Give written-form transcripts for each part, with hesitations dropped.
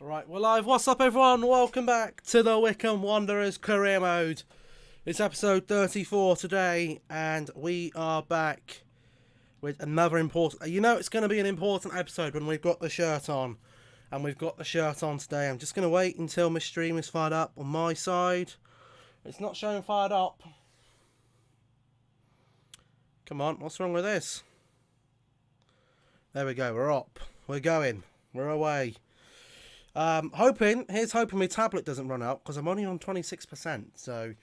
Right, we're live. What's up, everyone? Welcome back to the Wycombe Wanderers Career Mode. It's episode 34 today, and we are back with another important... You know it's going to be an important episode when we've got the shirt on. And we've got the shirt on today. I'm just going to wait until my stream is fired up on my side. It's not showing fired up. Come on, what's wrong with this? There we go, we're up. We're going. We're away. Here's hoping my tablet doesn't run out, because I'm only on 26%, so...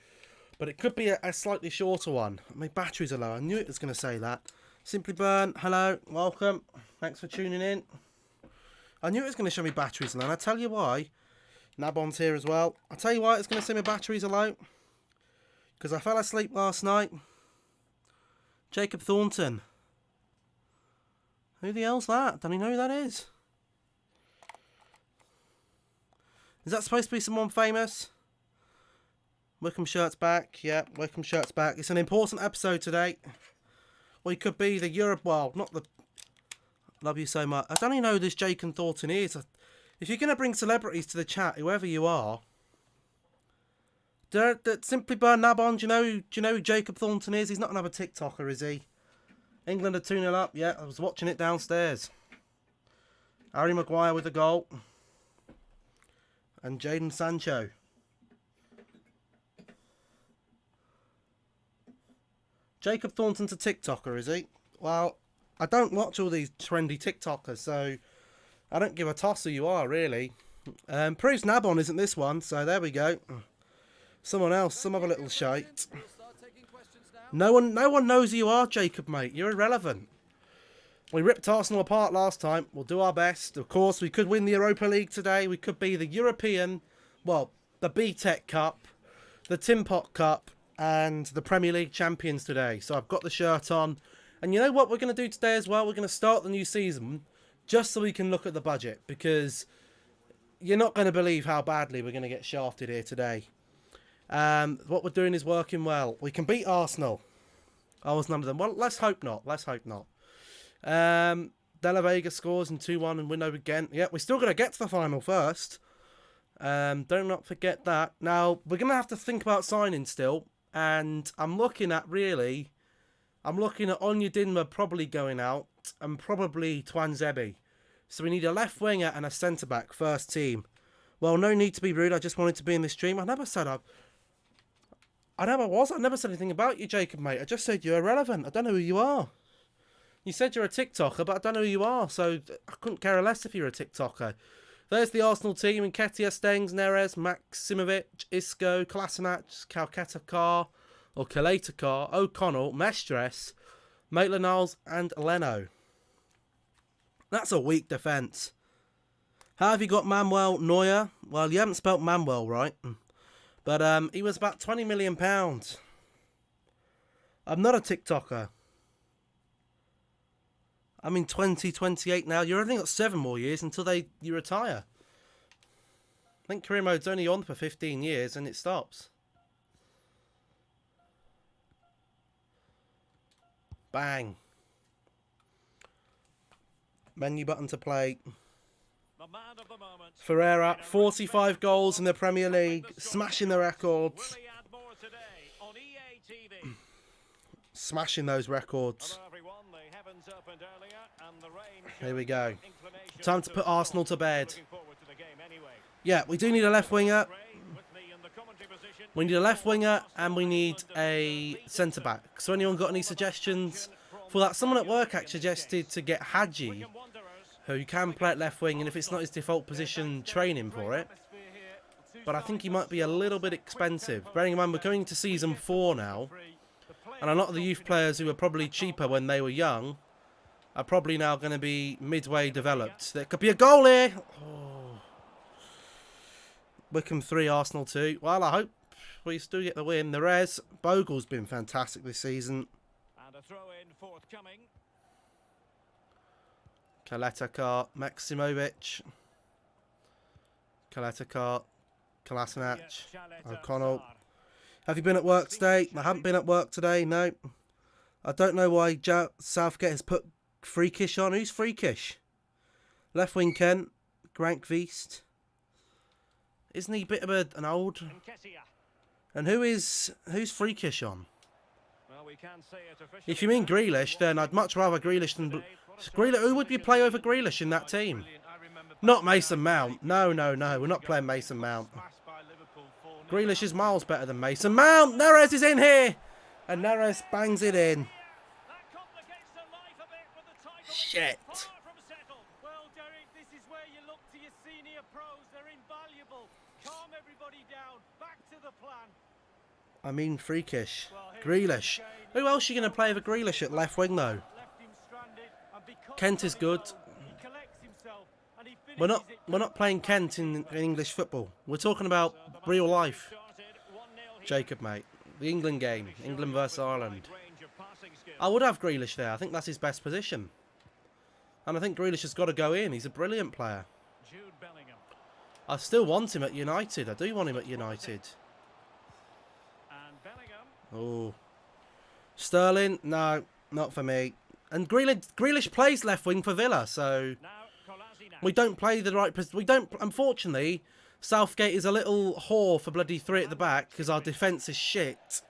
But it could be a slightly shorter one. My batteries are low. I knew it was going to say that. Simply Burn, hello, welcome. Thanks for tuning in. I knew it was going to show me batteries low, and I'll tell you why. Nabon's here as well. I'll tell you why it's going to say my batteries are low. Because I fell asleep last night. Jacob Thornton. Who the hell's that? Don't you know who that is? Is that supposed to be someone famous? Wycombe shirt's back. Yeah, Wycombe shirt's back. It's an important episode today. Or it could be the Europe... Well, not the... Love you so much. I don't even know who this Jacob Thornton is. If you're going to bring celebrities to the chat, whoever you are... Simply Burn Nabon, do you know who Jacob Thornton is? He's not another TikToker, is he? England are 2-0 up. Yeah, I was watching it downstairs. Harry Maguire with a goal. And Jadon Sancho. Jacob Thornton's a TikToker, is he? Well, I don't watch all these trendy TikTokers, so I don't give a toss who you are, really. Proves Nabon isn't this one, so there we go. Someone else, some other little shite. No one knows who you are, Jacob, mate. You're irrelevant. We ripped Arsenal apart last time. We'll do our best. Of course, we could win the Europa League today. We could be the European, well, the BTEC Cup, the Tin Pot Cup, and the Premier League champions today. So I've got the shirt on. And you know what we're going to do today as well? We're going to start the new season just so we can look at the budget. Because you're not going to believe how badly we're going to get shafted here today. What we're doing is working well. We can beat Arsenal. I was none of them. Well, let's hope not. Let's hope not. De La Vega scores in 2-1 and win over Ghent. Yeah, we're still going to get to the final first. Do not forget that. Now, we're going to have to think about signing still. And I'm looking at Onyedinma probably going out. And probably Twanzebe. So we need a left winger and a centre-back, first team. Well, no need to be rude. I just wanted to be in this stream. I never said I never said anything about you, Jacob, mate. I just said you're irrelevant. I don't know who you are. You said you're a TikToker, but I don't know who you are, so I couldn't care less if you're a TikToker. There's the Arsenal team: Nketiah, Stengs, Neres, Maximovic, Isco, Kolasinac, Kalkatakar, O'Connell, Mestres, Maitland-Niles, and Leno. That's a weak defence. How have you got Manuel Neuer? Well, you haven't spelt Manuel right. But he was about £20 million. I'm not a TikToker. I'm in 2028 now. You've only got 7 more years until you retire. I think career mode's only on for 15 years and it stops. Bang. Menu button to play. Ferreira, 45 goals in the Premier League, smashing the records. Smashing those records. Here we go. Time to put Arsenal to bed. Yeah, we do need a left winger. We need a left winger and we need a centre-back. So anyone got any suggestions for that? Someone at work actually suggested to get Hadji, who can play at left wing, and if it's not his default position, train him for it. But I think he might be a little bit expensive. Bearing in mind, we're going to season 4 now. And a lot of the youth players who were probably cheaper when they were young are probably now going to be midway developed. There could be a goal here. Oh. Wycombe 3, Arsenal 2. Well, I hope we still get the win. The Res, Bogle's been fantastic this season. And a throw-in forthcoming. Kalkatakar, Maximovic, Kalkatakar, Kolasinac, O'Connell. Have you been at work today? I haven't been at work today, no. I don't know why Southgate has put Freakish on. Who's Freakish? Left wing Kent, Grank Veast. Isn't he a bit of an old? Nketiah. And who's Freakish on? Well, we can say it officially. If you mean Grealish, then I'd much rather Grealish than Grealish. Who would you play over Grealish in that team? Not Mason Mount. No, no, no. We're not playing Mason Mount. Grealish is miles better than Mason Mount. Neres is in here, and Neres bangs it in. Shit. Well, Derek, this is where you look to your senior pros. They're invaluable. Calm everybody down. Back to the plan. I mean, Freakish. Grealish. Who else are you going to play over Grealish at left wing, though? Kent is good. We're not playing Kent in English football. We're talking about real life. Jacob, mate. The England game. England versus Ireland. I would have Grealish there. I think that's his best position. And I think Grealish has got to go in. He's a brilliant player. I still want him at United. I do want him at United. Oh. Sterling? No, not for me. And Grealish plays left wing for Villa, so we don't play the right... We don't... Unfortunately, Southgate is a little whore for bloody 3 at the back because our defence is shit.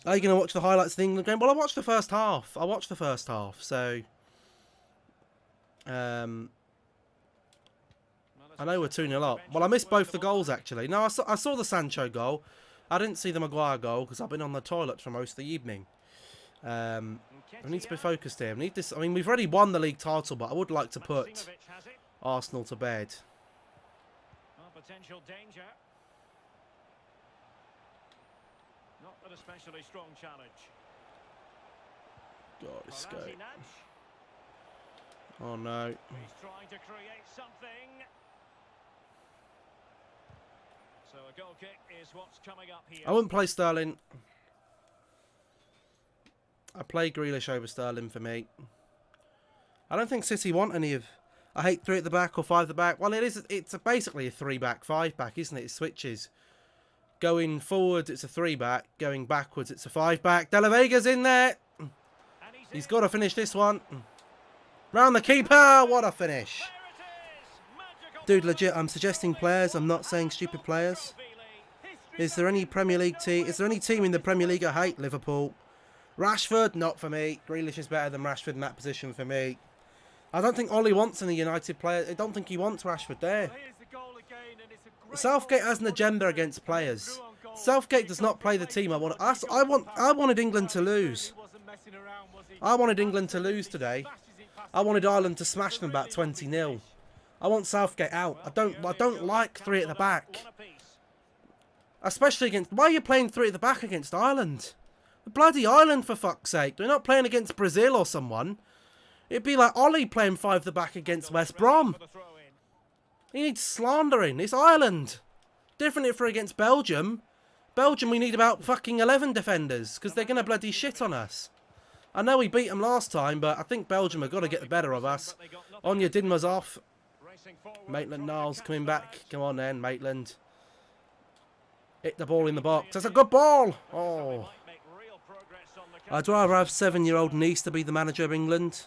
Are you going to watch the highlights of the England game? Well, I watched the first half. So... I know we're 2-0 up. Well, I missed both the goals, actually. No, I saw the Sancho goal. I didn't see the Maguire goal because I've been on the toilet for most of the evening. We need to be focused here. We need this. I mean, we've already won the league title, but I would like to put Arsenal to bed. Potential danger. Not an especially strong challenge. God, escape. Oh no. He's trying to create something. So a goal kick is what's coming up here. I wouldn't play Sterling. I play Grealish over Sterling for me. I don't think City want any of... I hate 3 at the back or 5 at the back. Well, it's basically a 3-back, 5-back, isn't it? It switches. Going forward, it's a 3-back. Going backwards, it's a 5-back. De La Vega's in there. He's got to finish this one. Round the keeper. What a finish. Dude, legit, I'm suggesting players. I'm not saying stupid players. Is there any Premier League team? Is there any team in the Premier League I hate? Liverpool. Rashford, not for me. Grealish is better than Rashford in that position for me. I don't think Ollie wants any United player. I don't think he wants Rashford there. Southgate has an agenda against players. Southgate does not play the team I want. I wanted England to lose. I wanted England to lose today. I wanted Ireland to smash them about 20-0. I want Southgate out. I don't like 3 at the back. Especially against... Why are you playing 3 at the back against Ireland? Bloody Ireland, for fuck's sake. We're not playing against Brazil or someone. It'd be like Ollie playing 5 at the back against West Brom. He needs slandering. It's Ireland. Different if we're against Belgium. Belgium, we need about fucking 11 defenders because they're going to bloody shit on us. I know we beat them last time, but I think Belgium have got to get the better of us. Anya Dinma's off. Maitland-Niles coming back. Come on then, Maitland. Hit the ball in the box. That's a good ball. Oh. I'd rather have 7-year-old niece to be the manager of England.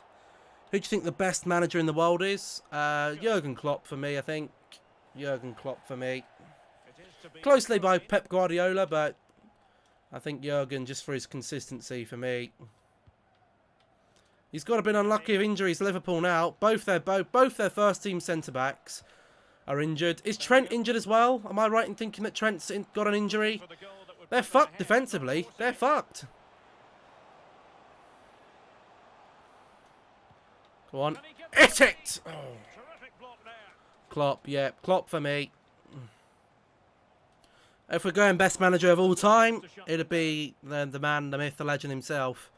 Who do you think the best manager in the world is? Jurgen Klopp for me, I think. Jurgen Klopp for me. Closely by Pep Guardiola, but I think Jurgen just for his consistency for me. He's got to be unlucky with injuries. Liverpool now. Both their first team centre backs are injured. Is Trent injured as well? Am I right in thinking that Trent's got an injury? They're fucked defensively. They're fucked. Go on. Hit it! Oh. Klopp, yeah. Klopp for me. If we're going best manager of all time, it'd be the man, the myth, the legend himself.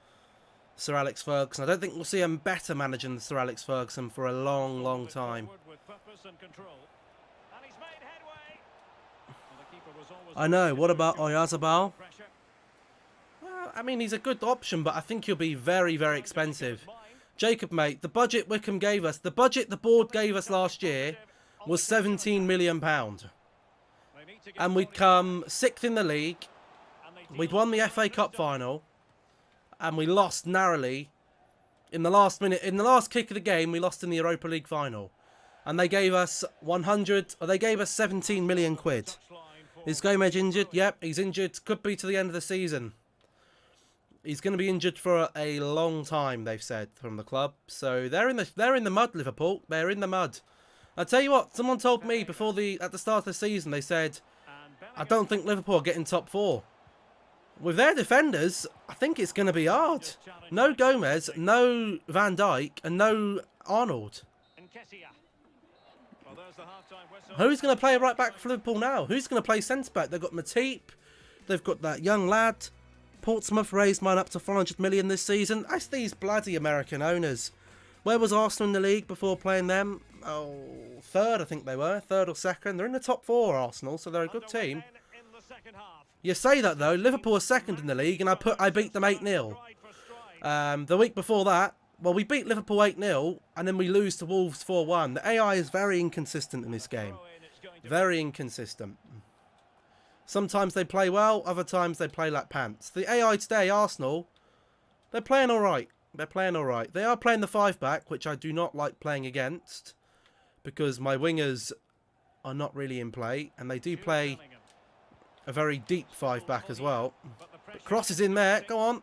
Sir Alex Ferguson. I don't think we'll see a better manager than Sir Alex Ferguson for a long, long time. I know. What about Oyarzabal? Well, I mean, he's a good option, but I think he'll be very, very expensive. Jacob, mate, the budget Wycombe gave us, the budget the board gave us last year was £17 million. And we'd come 6th in the league. We'd won the FA Cup final. And we lost narrowly in the last minute. In the last kick of the game, we lost in the Europa League final. And they gave us 100, or they gave us 17 million quid. Is Gomez injured? Yep, he's injured. Could be to the end of the season. He's going to be injured for a long time, they've said, from the club. So they're in the mud, Liverpool. They're in the mud. I'll tell you what, someone told me at the start of the season, they said, I don't think Liverpool are getting top 4. With their defenders, I think it's going to be hard. No Gomez, no Van Dijk, and no Arnold. Who's going to play right back for Liverpool now? Who's going to play centre back? They've got Matip. They've got that young lad. Portsmouth raised mine up to 400 million this season. That's these bloody American owners. Where was Arsenal in the league before playing them? Oh, third, I think they were. Third or second. They're in the top 4, Arsenal, so they're a good team. You say that, though. Liverpool are second in the league, and I beat them 8-0. The week before that, well, we beat Liverpool 8-0, and then we lose to Wolves 4-1. The AI is very inconsistent in this game. Very inconsistent. Sometimes they play well, other times they play like pants. The AI today, Arsenal, they're playing alright. They're playing alright. They are playing the 5-back, which I do not like playing against, because my wingers are not really in play, and they do play a very deep 5-back as well. But cross is in there, go on.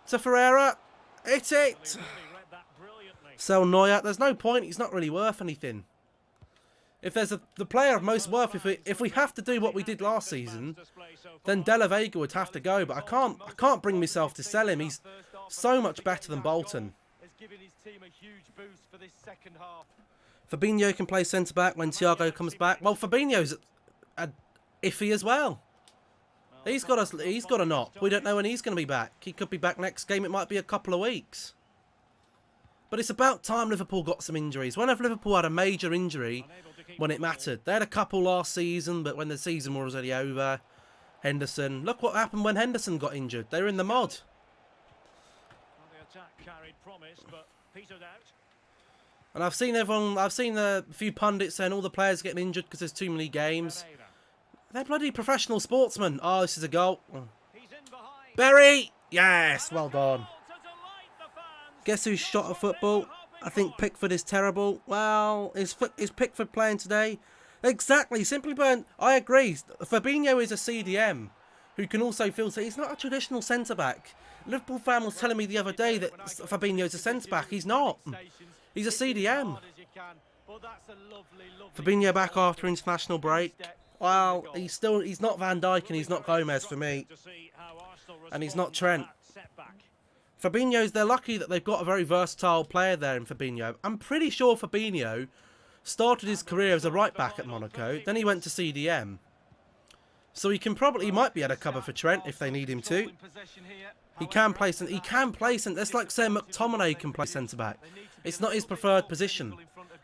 To Ferreira, hit it! Sell Neuer, there's no point, he's not really worth anything. If there's the player of most worth, if we have to do what we did last season, then De La Vega would have to go. But I can't bring myself to sell him. He's so much better than Bolton. Fabinho can play centre back when Thiago comes back. Well, Fabinho's iffy as well. He's got a knock. We don't know when he's going to be back. He could be back next game. It might be a couple of weeks. But it's about time Liverpool got some injuries. When have Liverpool had a major injury when it mattered? They had a couple last season, but when the season was already over, Henderson. Look what happened when Henderson got injured. They were in the mud. And I've seen a few pundits saying all the players getting injured because there's too many games. They're bloody professional sportsmen. Oh, this is a goal. Berry! Yes, well done. Guess who's shot at football? I think Pickford is terrible. Well, is Pickford playing today? Exactly. Simply Burn, I agree. Fabinho is a CDM who can also filter. He's not a traditional centre-back. Liverpool fan was telling me the other day that Fabinho is a centre-back. He's not. He's a CDM. Fabinho back after international break. Well, he's not Van Dijk and he's not Gomez for me. And he's not Trent. Fabinho's, they're lucky that they've got a very versatile player there in Fabinho. I'm pretty sure Fabinho started his career as a right back at Monaco. Then he went to CDM. So he might be able to cover for Trent if they need him to. He can play that's like saying McTominay can play centre back. It's not his preferred position.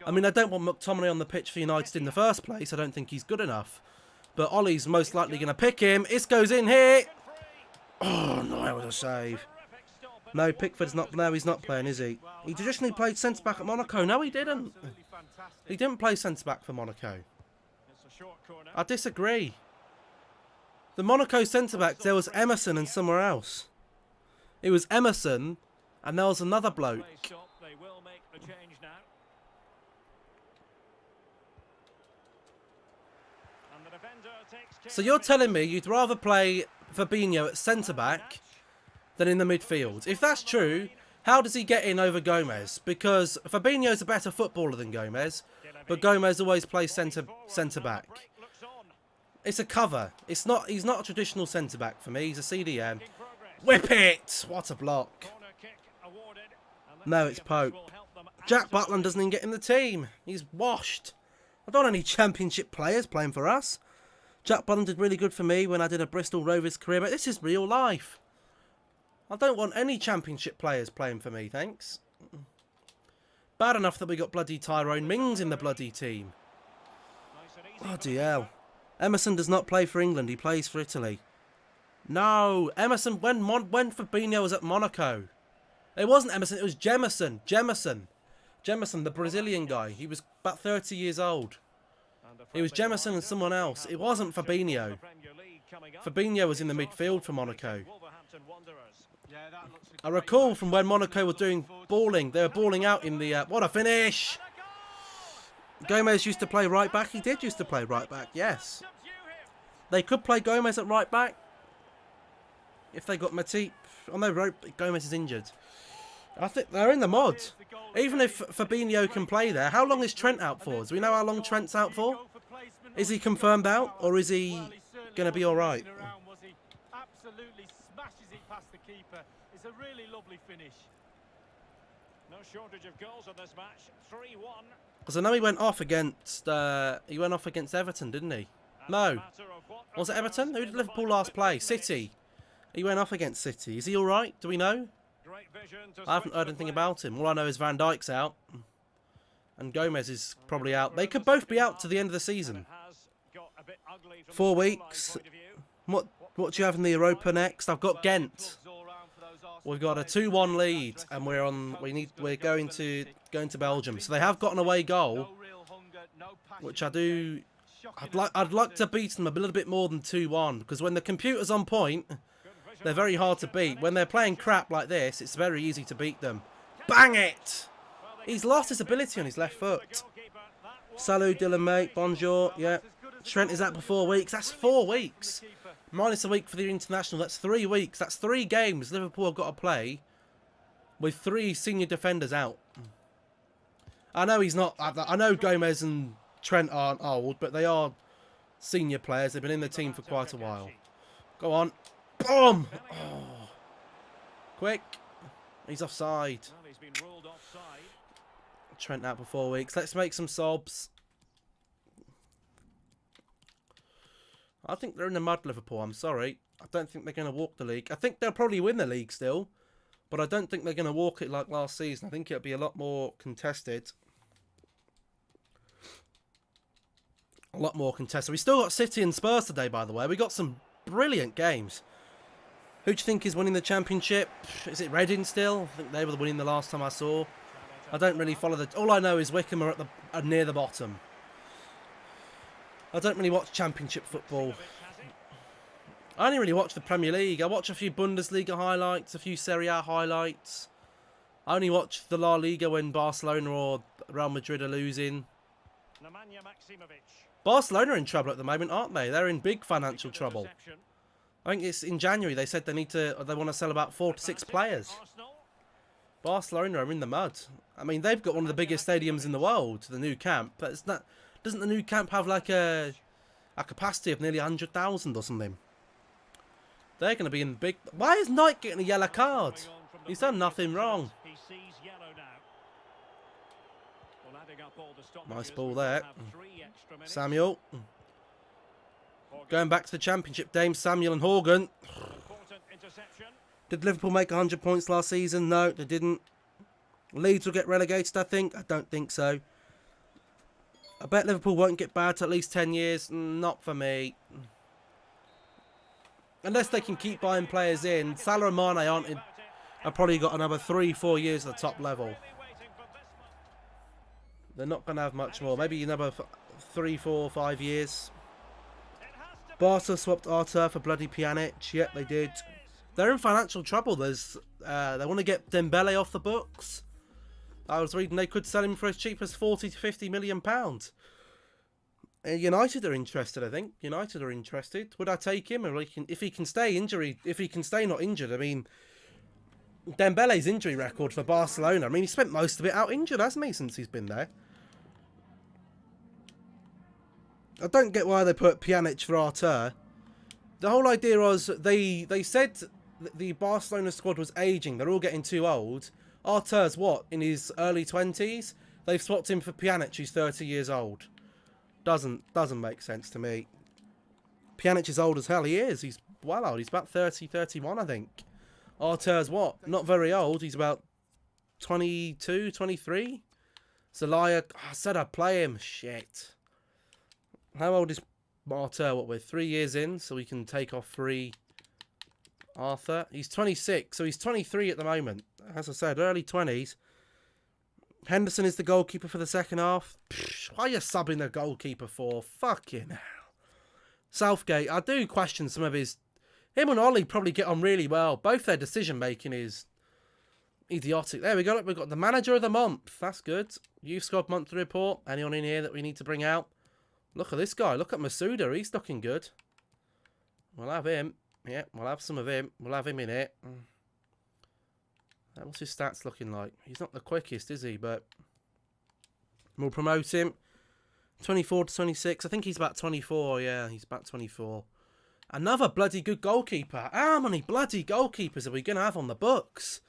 I mean, I don't want McTominay on the pitch for United in the first place. I don't think he's good enough. But Ollie's most likely going to pick him. This goes in here. Oh, no, that was a save. No, Pickford's not. No, he's not playing, is he? He traditionally played centre-back at Monaco. No, he didn't. He didn't play centre-back for Monaco. I disagree. The Monaco centre-backs, there was Emerson and somewhere else. It was Emerson, and there was another bloke. So you're telling me you'd rather play Fabinho at centre-back than in the midfield? If that's true, how does he get in over Gomez? Because Fabinho's a better footballer than Gomez, but Gomez always plays centre-back. It's a cover. He's not a traditional centre-back for me. He's a CDM. Whip it! What a block. No, it's Pope. Jack Butland doesn't even get in the team. He's washed. I don't want any championship players playing for us. Jack Butland did really good for me when I did a Bristol Rovers career, but this is real life. I don't want any championship players playing for me, thanks. Bad enough that we got bloody Tyrone Mings in the bloody team. Bloody hell. Emerson does not play for England, he plays for Italy. No, Emerson, when Fabinho was at Monaco. It wasn't Emerson, it was Jemison. Jemison, the Brazilian guy. He was about 30 years old. It was Jemison and someone else. It wasn't Fabinho. Fabinho was in the midfield for Monaco. I recall from when Monaco were doing balling. They were balling out in the... what a finish! Gomez used to play right back. He did used to play right back, yes. They could play Gomez at right back if they got Matip. Oh no, Gomez is injured. I think they're in the mod. Even if Fabinho can play there, how long is Trent out for? Do we know how long Trent's out for? Is he confirmed out, or is he going to be all right? Absolutely smashes it past the keeper. It's a really lovely finish. No shortage of goals in this match. 3-1. Because I know he went off against Everton, didn't he? No. Was it Everton? Who did Liverpool last play? City. He went off against City. Is he all right? Do we know? I haven't heard anything about him. All I know is Van Dijk's out. And Gomez is probably out. They could both be out to the end of the season. 4 weeks. What do you have in the Europa next? I've got Ghent. We've got a 2-1 lead, and we're going to Belgium. So they have got an away goal, which I'd like to beat them a little bit more than 2-1, because when the computer's on point, they're very hard to beat. When they're playing crap like this, it's very easy to beat them. Bang it! He's lost his ability on his left foot. Salut, Dylan, mate. Bonjour. Yeah. Trent is out for 4 weeks. That's 4 weeks. Minus a week for the international. That's 3 weeks. That's 3 games Liverpool have got to play with 3 senior defenders out. I know he's not. I know Gomez and Trent aren't old, but they are senior players. They've been in the team for quite a while. Go on. Boom! Oh. Quick. He's offside. Trent out for 4 weeks. Let's make some sobs. I think they're in the mud, Liverpool. I'm sorry. I don't think they're going to walk the league. I think they'll probably win the league still, but I don't think they're going to walk it like last season. I think it'll be a lot more contested. A lot more contested. We still got City and Spurs today, by the way. We got some brilliant games. Who do you think is winning the Championship? Is it Reading still? I think they were winning the last time I saw. I don't really follow the... All I know is Wycombe are near the bottom. I don't really watch Championship football. I only really watch the Premier League. I watch a few Bundesliga highlights, a few Serie A highlights. I only watch the La Liga when Barcelona or Real Madrid are losing. Barcelona are in trouble at the moment, aren't they? They're in big financial trouble. I think it's in January. They said they want to sell about 4 to 6 players. Barcelona are in the mud. I mean, they've got one of the biggest stadiums in the world, the new camp. But it's not. Doesn't the new camp have like a capacity of nearly 100,000 or something? They're going to be in big... Why is Knight getting a yellow card? He's done nothing wrong. Nice ball there. Samuel. Going back to the Championship, Dame Samuel and Horgan. Did Liverpool make 100 points last season? No, they didn't. Leeds will get relegated, I think. I don't think so. I bet Liverpool won't get bad to at least 10 years. Not for me. Unless they can keep buying players in. Salah and Mane have probably got another 3-4 years at the top level. They're not going to have much more. Maybe another 3, 4, 5 years. Barca swapped Arthur for bloody Pjanic. Yep, they did. They're in financial trouble. They want to get Dembele off the books. I was reading they could sell him for as cheap as 40 to 50 million pounds. United are interested, I think. United are interested. Would I take him? Or if he can stay not injured, I mean, Dembele's injury record for Barcelona. I mean, he spent most of it out injured, hasn't he, since he's been there? I don't get why they put Pjanic for Arthur. The whole idea was they said the Barcelona squad was aging. They're all getting too old. Arthur's what? In his early 20s? They've swapped him for Pjanic, who's 30 years old. Doesn't make sense to me. Pjanic is old as hell. He is. He's well old. He's about 30, 31, I think. Arthur's what? Not very old. He's about 22, 23. Zelaya, I said I'd play him. Shit. How old is Arthur? What, we're 3 years in, so we can take off 3. Arthur. He's 26, so he's 23 at the moment. As I said, early 20s. Henderson is the goalkeeper for the second half. Psh, why are you subbing the goalkeeper for? Fucking hell. Southgate, I do question some of his... Him and Ollie probably get on really well. Both their decision-making is Idiotic. There we go. We've got the manager of the month. That's good. Youth squad monthly report. Anyone in here that we need to bring out? Look at this guy. Look at Masuda. He's looking good. We'll have him. Yeah, we'll have some of him. We'll have him in it. What's his stats looking like? He's not the quickest, is he? But we'll promote him. 24 to 26. I think he's about 24. Yeah, he's about 24. Another bloody good goalkeeper. How many bloody goalkeepers are we going to have on the books?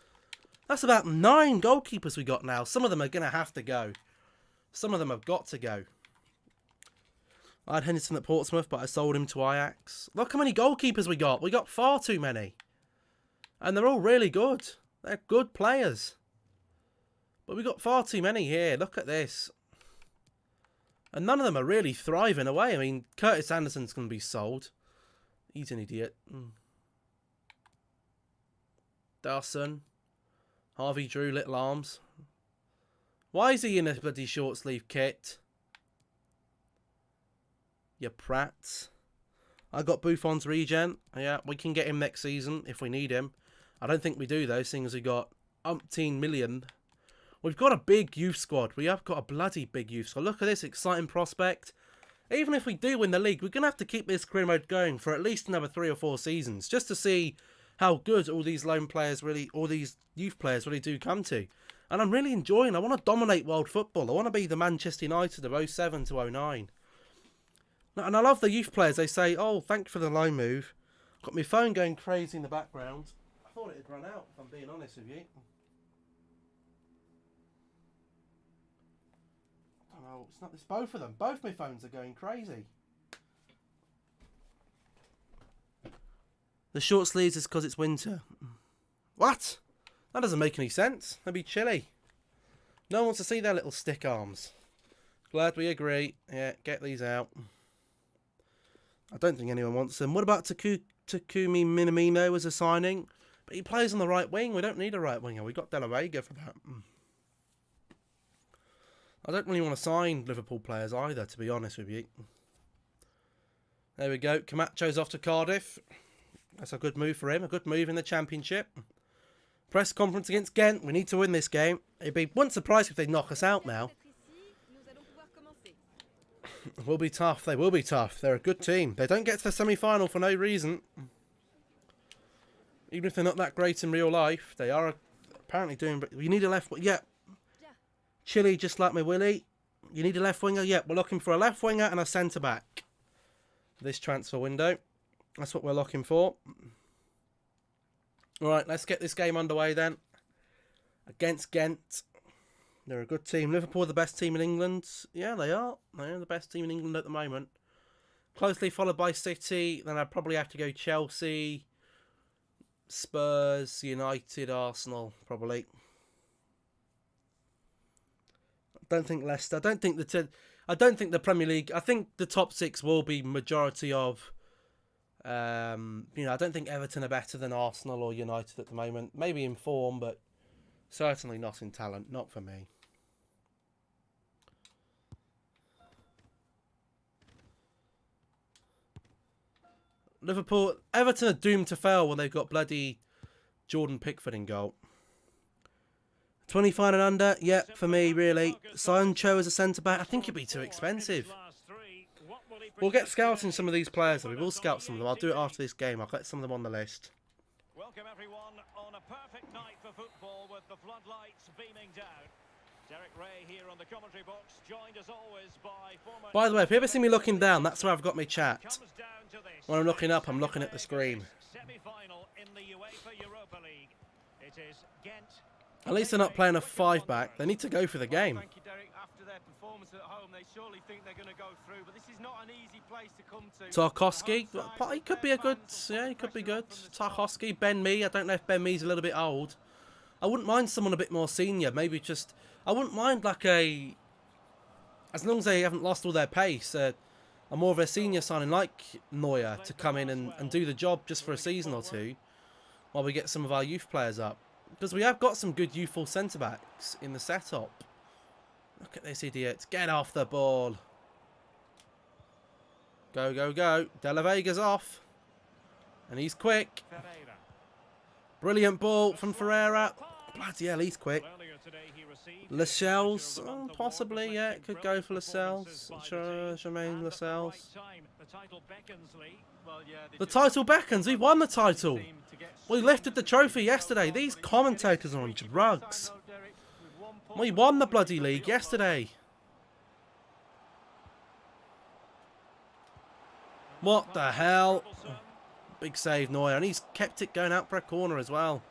That's about 9 goalkeepers we got now. Some of them are going to have to go. Some of them have got to go. I had Henderson at Portsmouth, but I sold him to Ajax. Look how many goalkeepers we got. We got far too many. And they're all really good. They're good players. But we got far too many here. Look at this. And none of them are really thriving away. I mean, Curtis Anderson's going to be sold. He's an idiot. Dawson. Harvey Drew, little arms. Why is he in a bloody short sleeve kit? You prats. I got Buffon's regen. Yeah, we can get him next season if we need him. I don't think we do though, seeing as we got umpteen million. We've got a big youth squad. We have got a bloody big youth squad. Look at this exciting prospect. Even if we do win the league, we're going to have to keep this career mode going for at least another 3 or 4 seasons. Just to see how good all these loan players really, all these youth players really do come to. And I'm really enjoying. I want to dominate world football. I want to be the Manchester United of 07 to 09. And I love the youth players. They say, oh, thank you for the loan move. Got my phone going crazy in the background. I thought it had run out, if I'm being honest with you. Oh, it's not. It's both of them. Both my phones are going crazy. The short sleeves is because it's winter. What? That doesn't make any sense. They'd be chilly. No one wants to see their little stick arms. Glad we agree. Yeah, get these out. I don't think anyone wants them. What about Takumi Minamino as a signing? But he plays on the right wing. We don't need a right winger. We got De La Vega for that. I don't really want to sign Liverpool players either, to be honest with you. There we go. Camacho's off to Cardiff. That's a good move for him. A good move in the Championship. Press conference against Ghent. We need to win this game. Wouldn't surprise if they knock us out now. Will be tough. They will be tough. They're a good team. They don't get to the semi-final for no reason. Even if they're not that great in real life, they are apparently doing... But you need a left... Yeah. Chile, just like my Willie. You need a left winger? Yeah, we're looking for a left winger and a centre-back. This transfer window. That's what we're looking for. Alright, let's get this game underway then. Against Ghent. They're a good team. Liverpool are the best team in England. Yeah, they are. They are the best team in England at the moment. Closely followed by City. Then I'd probably have to go Chelsea, Spurs, United, Arsenal, probably. I don't think Leicester. I don't think the Premier League. I think the top 6 will be majority of. I don't think Everton are better than Arsenal or United at the moment. Maybe in form, but certainly not in talent. Not for me. Liverpool, Everton are doomed to fail when they've got bloody Jordan Pickford in goal. 25 and under, yeah, for me, really. Sancho as a centre-back, I think it'd be too expensive. We'll get scouting some of these players, though. We will scout some of them. I'll do it after this game. I'll get some of them on the list. Welcome everyone on a perfect night for football with the floodlights beaming down. Derek Ray here on the commentary box, joined as always by former... By the way, if you ever see me looking down, that's where I've got my chat. When I'm looking up, I'm looking at the screen. Semi-final in the UEFA Europa League. It is Ghent. At least they're not playing a 5-back. They need to go for the game. Thank you, Derek. After their performance at home, they surely think they're going to go through, but this is not an easy place to come to. Tarkowski, he could be a good, yeah, he could be good. Tarkowski, Ben Mee. I don't know if Ben Mee's a little bit old. I wouldn't mind someone a bit more senior. Maybe just, I wouldn't mind like a, as long as they haven't lost all their pace, a more of a senior signing like Neuer to come in and do the job just for a season or two while we get some of our youth players up. Because we have got some good youthful centre-backs in the setup. Look at this idiot. Get off the ball. Go, go, go. De La Vega's off. And he's quick. Brilliant ball from Ferreira. bloody hell, he's quick. Earlier today he received Lascelles, Manager of the Month possibly, award, yeah, it reflecting could go for brilliant Lascelles. performances by the team, Jermaine and at the Lascelles. right time. The title beckons, Lee. Well, yeah, The title beckons. We've won the title. We lifted the trophy yesterday. These commentators are on drugs. We won the bloody league yesterday. What the hell? Big save, Neuer. And he's kept it going out for a corner as well.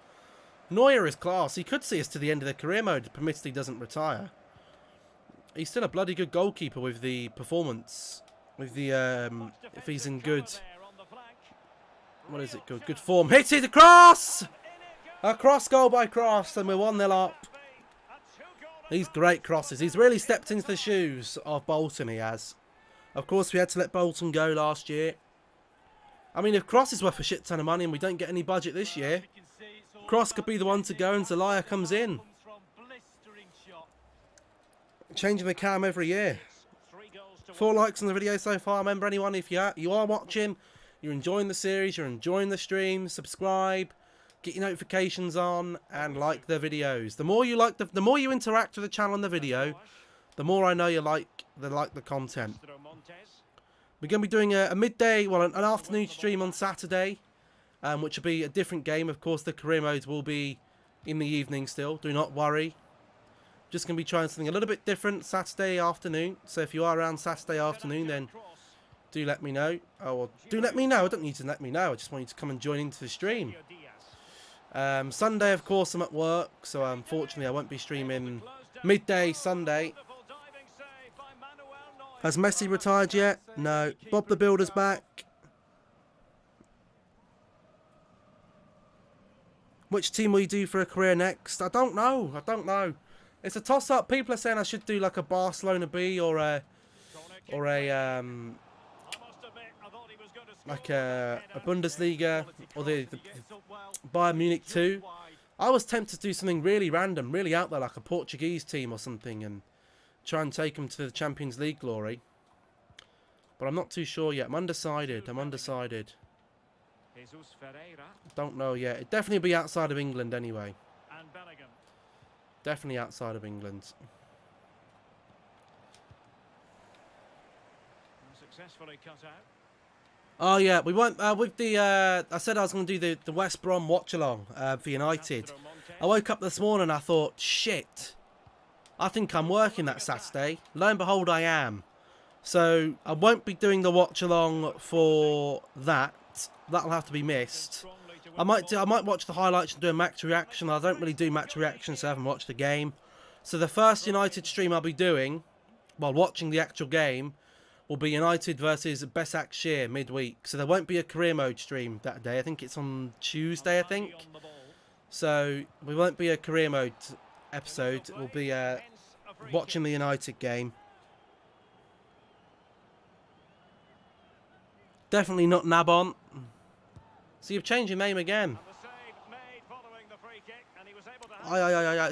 Neuer is class. He could see us to the end of the career mode, permitted he doesn't retire. He's still a bloody good goalkeeper with the performance. With the, if he's in good... What is it? Good form. Hits it across! A cross goal by Cross, and we're 1-0 up. These great crosses. He's really stepped into the shoes of Bolton, he has. Of course, we had to let Bolton go last year. I mean, if Cross is worth a shit ton of money and we don't get any budget this year, Cross could be the one to go and Zelaya comes in. Changing the cam every year. 4 likes on the video so far. Remember, anyone, if you are watching, you're enjoying the series, you're enjoying the stream, subscribe, get your notifications on, and like the videos. The more you like the more you interact with the channel and the video, the more I know you like the content. We're going to be doing a midday, well, an afternoon stream on Saturday, which will be a different game. Of course, the career modes will be in the evening still. Do not worry. Just going to be trying something a little bit different Saturday afternoon. So if you are around Saturday afternoon, then do let me know. Oh, well, do let me know. I don't need to let me know. I just want you to come and join into the stream. Sunday, of course, I'm at work. So unfortunately, I won't be streaming midday Sunday. Has Messi retired yet? No. Bob the Builder's back. Which team will you do for a career next? I don't know. I don't know. It's a toss-up. People are saying I should do like a Barcelona B or a Bundesliga or the Bayern Munich 2. I was tempted to do something really random, really out there, like a Portuguese team or something, and try and take them to the Champions League glory. But I'm not too sure yet. I'm undecided. Don't know yet. It'd definitely be outside of England anyway. Definitely outside of England. Successfully cut out. Oh yeah, we won't. With the I said I was going to do the West Brom watch along for United. I woke up this morning and I thought, shit, I think I'm working that Saturday. Lo and behold, I am. So I won't be doing the watch along for that. That'll have to be missed. I might watch the highlights and do a match reaction. I don't really do match reactions, so I haven't watched the game. So the first United stream I'll be doing, while watching the actual game, will be United versus Besiktas midweek. So there won't be a career mode stream that day. I think it's on Tuesday, I think. So we won't be a career mode episode. It will be watching the United game. Definitely not Nabon. So you've changed your name again.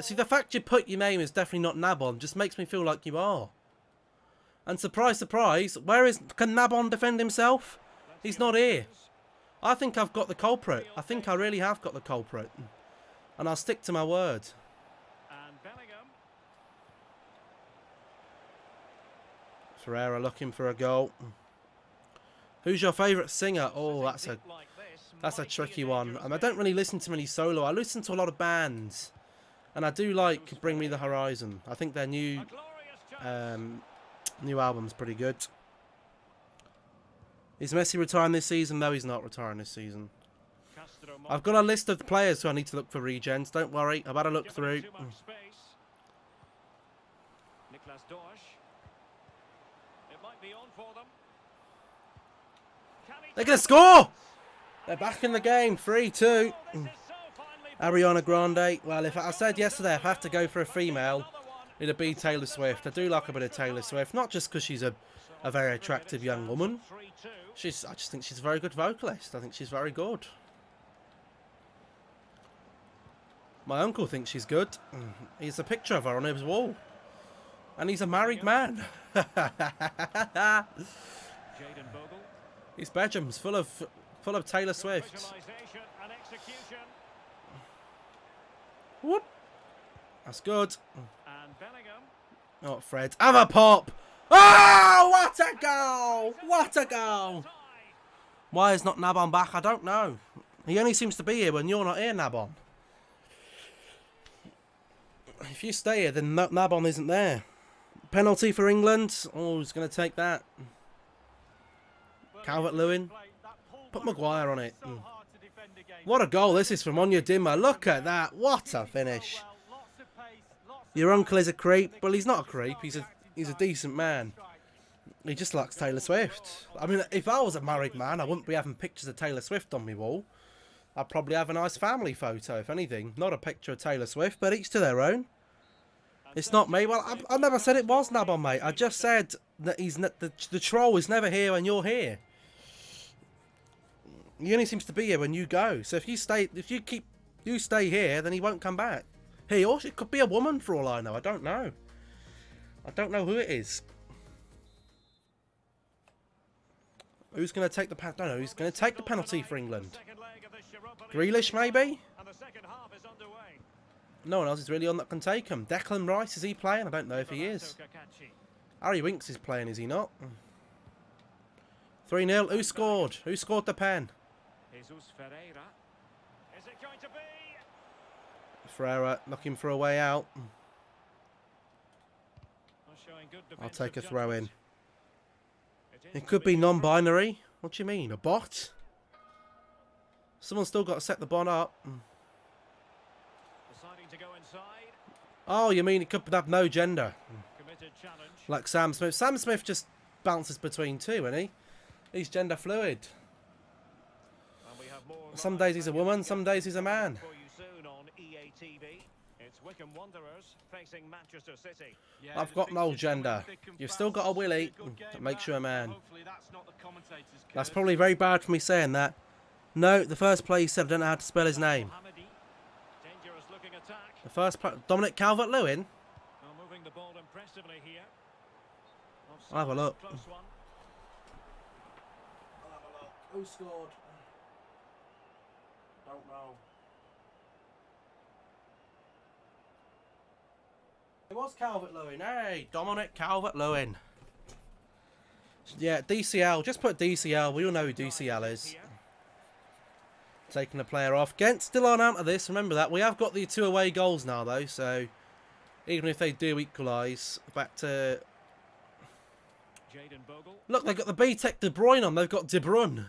See, the fact you put your name is definitely not Nabon just makes me feel like you are. And surprise, surprise, can Nabon defend himself? He's not here. I think I've got the culprit. I think I really have got the culprit. And I'll stick to my word. Ferreira looking for a goal. Who's your favourite singer? Oh, that's a tricky one. I don't really listen to many solo. I listen to a lot of bands. And I do like Bring Me the Horizon. I think their new album's pretty good. Is Messi retiring this season? No, he's not retiring this season. I've got a list of players who I need to look for regens. Don't worry, I've had a look through. They're going to score! They're back in the game, 3-2. Ariana Grande. Well, if I said yesterday if I have to go for a female, it'd be Taylor Swift. I do like a bit of Taylor Swift, not just because she's a very attractive young woman. I just think she's a very good vocalist. I think she's very good. My uncle thinks she's good. He's a picture of her on his wall. And he's a married man. His bedroom's full of Taylor Swift. Whoop. That's good. And Bellingham. Oh, Fred. Have a pop. Oh, what a goal. What a goal. Why is not Nabon back? I don't know. He only seems to be here when you're not here, Nabon. If you stay here, then Nabon isn't there. Penalty for England. Oh, who's going to take that? Calvert-Lewin. Put Maguire on it. What a goal this is from Onyedinma. Look at that. What a finish. Your uncle is a creep. Well, he's not a creep. He's a decent man. He just likes Taylor Swift. I mean, if I was a married man, I wouldn't be having pictures of Taylor Swift on my wall. I'd probably have a nice family photo, if anything. Not a picture of Taylor Swift, but each to their own. It's not me. Well, I never said it was Nabon, mate. I just said that the troll is never here when you're here. He only seems to be here when you go. So if you stay here, then he won't come back. He or it could be a woman for all I know. I don't know. I don't know who it is. Who's going to take the I don't know. Who's going to take the penalty for England? Grealish, maybe. No one else is really on that can take him. Declan Rice, is he playing? I don't know if he is. Harry Winks is playing, is he not? 3-0. Who scored? Who scored the pen? Ferreira looking for a way out. I'll take a throw in. It could be non-binary. What do you mean? A bot? Someone's still got to set the bot up. Oh, you mean it could have no gender? Like Sam Smith. Sam Smith just bounces between two, isn't he? He's gender fluid. Some days he's a woman, some days he's a man. It's Wycombe Wanderers facing Manchester City. I've got no gender. You've still got a willy. That makes you a man. That's probably very bad for me saying that. No, the first play he said I don't know how to spell his name. The first play, Dominic Calvert-Lewin. I'll have a look. Who scored? Don't know. It was Calvert-Lewin. Hey, Dominic Calvert-Lewin. Yeah, DCL. Just put DCL. We all know who DCL is. Taking the player off. Gent still on out of this. Remember that. We have got the 2 away goals now, though. So, even if they do equalise, back to... Look, they've got the B-Tech De Bruyne on. They've got De Bruyne.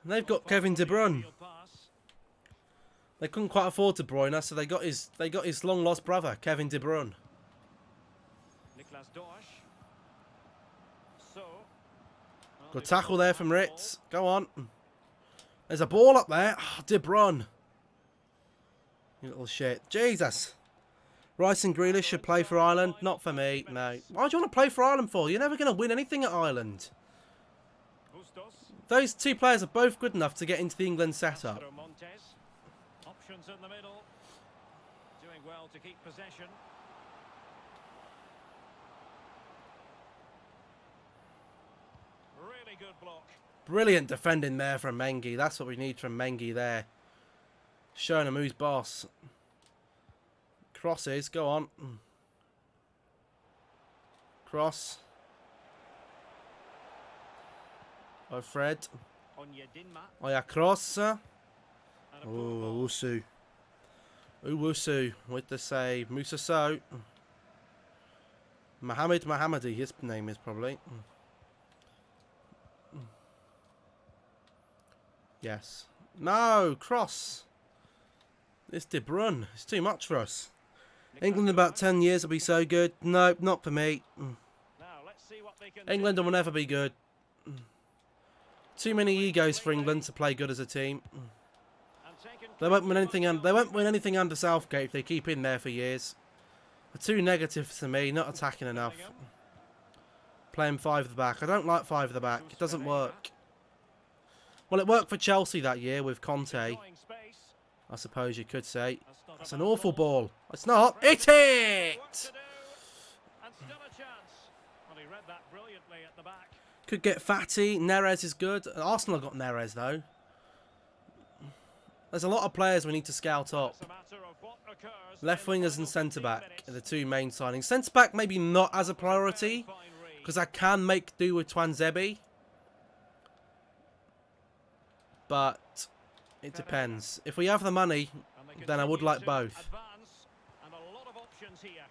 They've got Kevin De Bruyne. They couldn't quite afford De Bruyne, so they got his long lost brother, Kevin De Bruyne. Good tackle there from Ritz. Go on. There's a ball up there. Oh, De Bruyne. You little shit. Jesus. Rice and Grealish should play for Ireland. Not for me, no. Why do you want to play for Ireland for? You're never going to win anything at Ireland. Those two players are both good enough to get into the England setup. Options in the middle. Doing well to keep possession. Really good block. Brilliant defending there from Mengi. That's what we need from Mengi there. Showing him who's boss. Crosses, go on. Cross. Oh, Fred. Oh, yeah, cross. Oh, Owusu. Owusu with the save. Musa So. Mohamed Mohammadi, his name is probably. Yes. No, cross. It's De Bruyne. It's too much for us. England in about 10 years will be so good. No, not for me. England will never be good. Too many egos for England to play good as a team. They won't win anything. They won't win anything under Southgate if they keep in there for years. They're too negative to me. Not attacking enough. Playing 5 at the back. I don't like 5 at the back. It doesn't work. Well, it worked for Chelsea that year with Conte. I suppose you could say. It's an awful ball. It's not. Hit it! Could get Fatty. Neres is good. Arsenal have got Neres, though. There's a lot of players we need to scout up. It's a matter of what occurs Left in the wingers and final centre 15 back minutes. are the two main signings. Centre back maybe not as a priority, Fine read. because I can make do with Twanzebe. But it depends. If we have the money, And they then I would continue like to both. advance, and a lot of options here.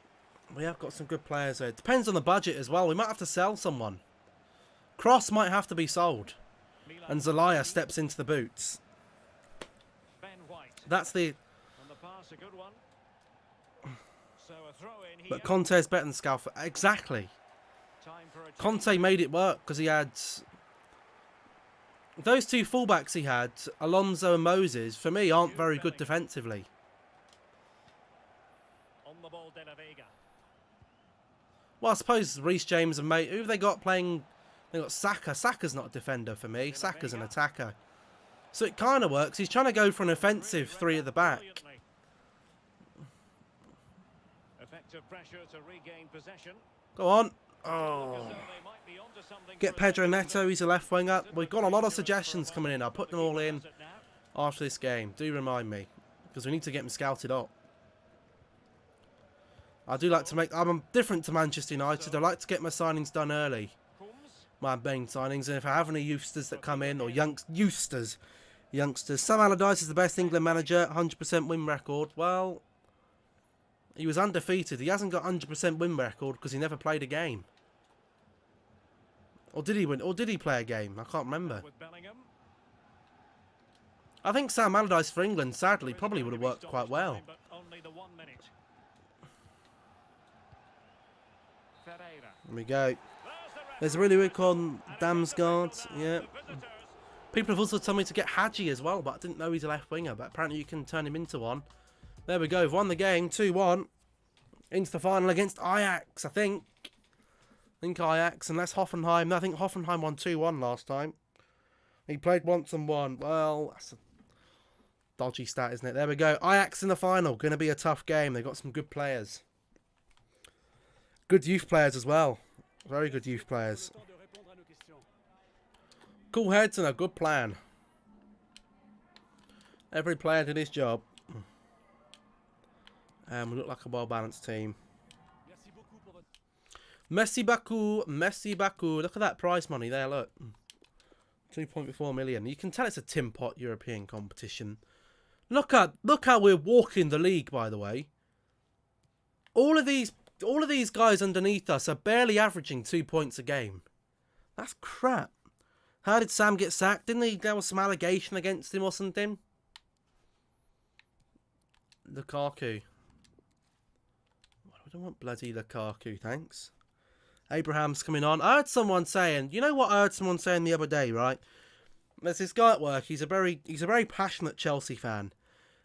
We have got some good players there. It depends on the budget as well. We might have to sell someone. Cross might have to be sold. Milan And Zelaya steps into the boots. Ben White. That's the... And the pass, a good one. So a throw in here. But Conte's better than Scalfa. Exactly. Time for a change. Conte made it work because he had... Those two fullbacks he had, Alonso and Moses, for me, aren't very good defensively. On the ball, De La Vega. Well, I suppose Reece James and mate, who have they got playing? They got Saka. Saka's not a defender for me. Saka's an attacker. So it kind of works. He's trying to go for an offensive three at the back. Brilliantly. Effective pressure to regain possession. Go on. Look as Oh. though they might be onto something Get for a Pedro second. Neto. He's a left winger. We've got a lot of suggestions coming in. I'll put them all in after this game. Do remind me, because we need to get them scouted up. I do like to make... I'm different to Manchester United. I like to get my signings done early. My main signings. And if I have any youngsters that come in, or youngsters. Sam Allardyce is the best England manager. 100% win record. Well, he was undefeated. He hasn't got 100% win record because he never played a game. Or did he win? Or did he play a game? I can't remember. With Bellingham. I think Sam Allardyce for England, sadly, probably would have worked quite well. But only the 1 minute. Ferreira. There we go. There's There's a really weak on Damsgaard. Yeah. the visitors. People have also told me to get Hadji as well, but I didn't know he's a left winger. But apparently you can turn him into one. There we go. We've won the game 2-1. Into the final against Ajax, I think. Ajax, and that's Hoffenheim. I think Hoffenheim won 2-1 last time. He played once and won. Well, that's a dodgy stat, isn't it? There we go. Ajax in the final. Going to be a tough game. They've got some good players. Good youth players as well. Very good youth players. Cool heads and a good plan. Every player did his job. And we look like a well-balanced team. Messi Baku. Look at that prize money there, look. 2.4 million. You can tell it's a tin pot European competition. Look how we're walking the league, by the way. All of these guys underneath us are barely averaging 2 points a game. That's crap. How did Sam get sacked? Didn't he? There was some allegation against him or something. Lukaku. I don't want bloody Lukaku, thanks. Abraham's coming on. I heard someone saying, you know what I heard someone saying the other day, right? There's this guy at work, he's a very passionate Chelsea fan.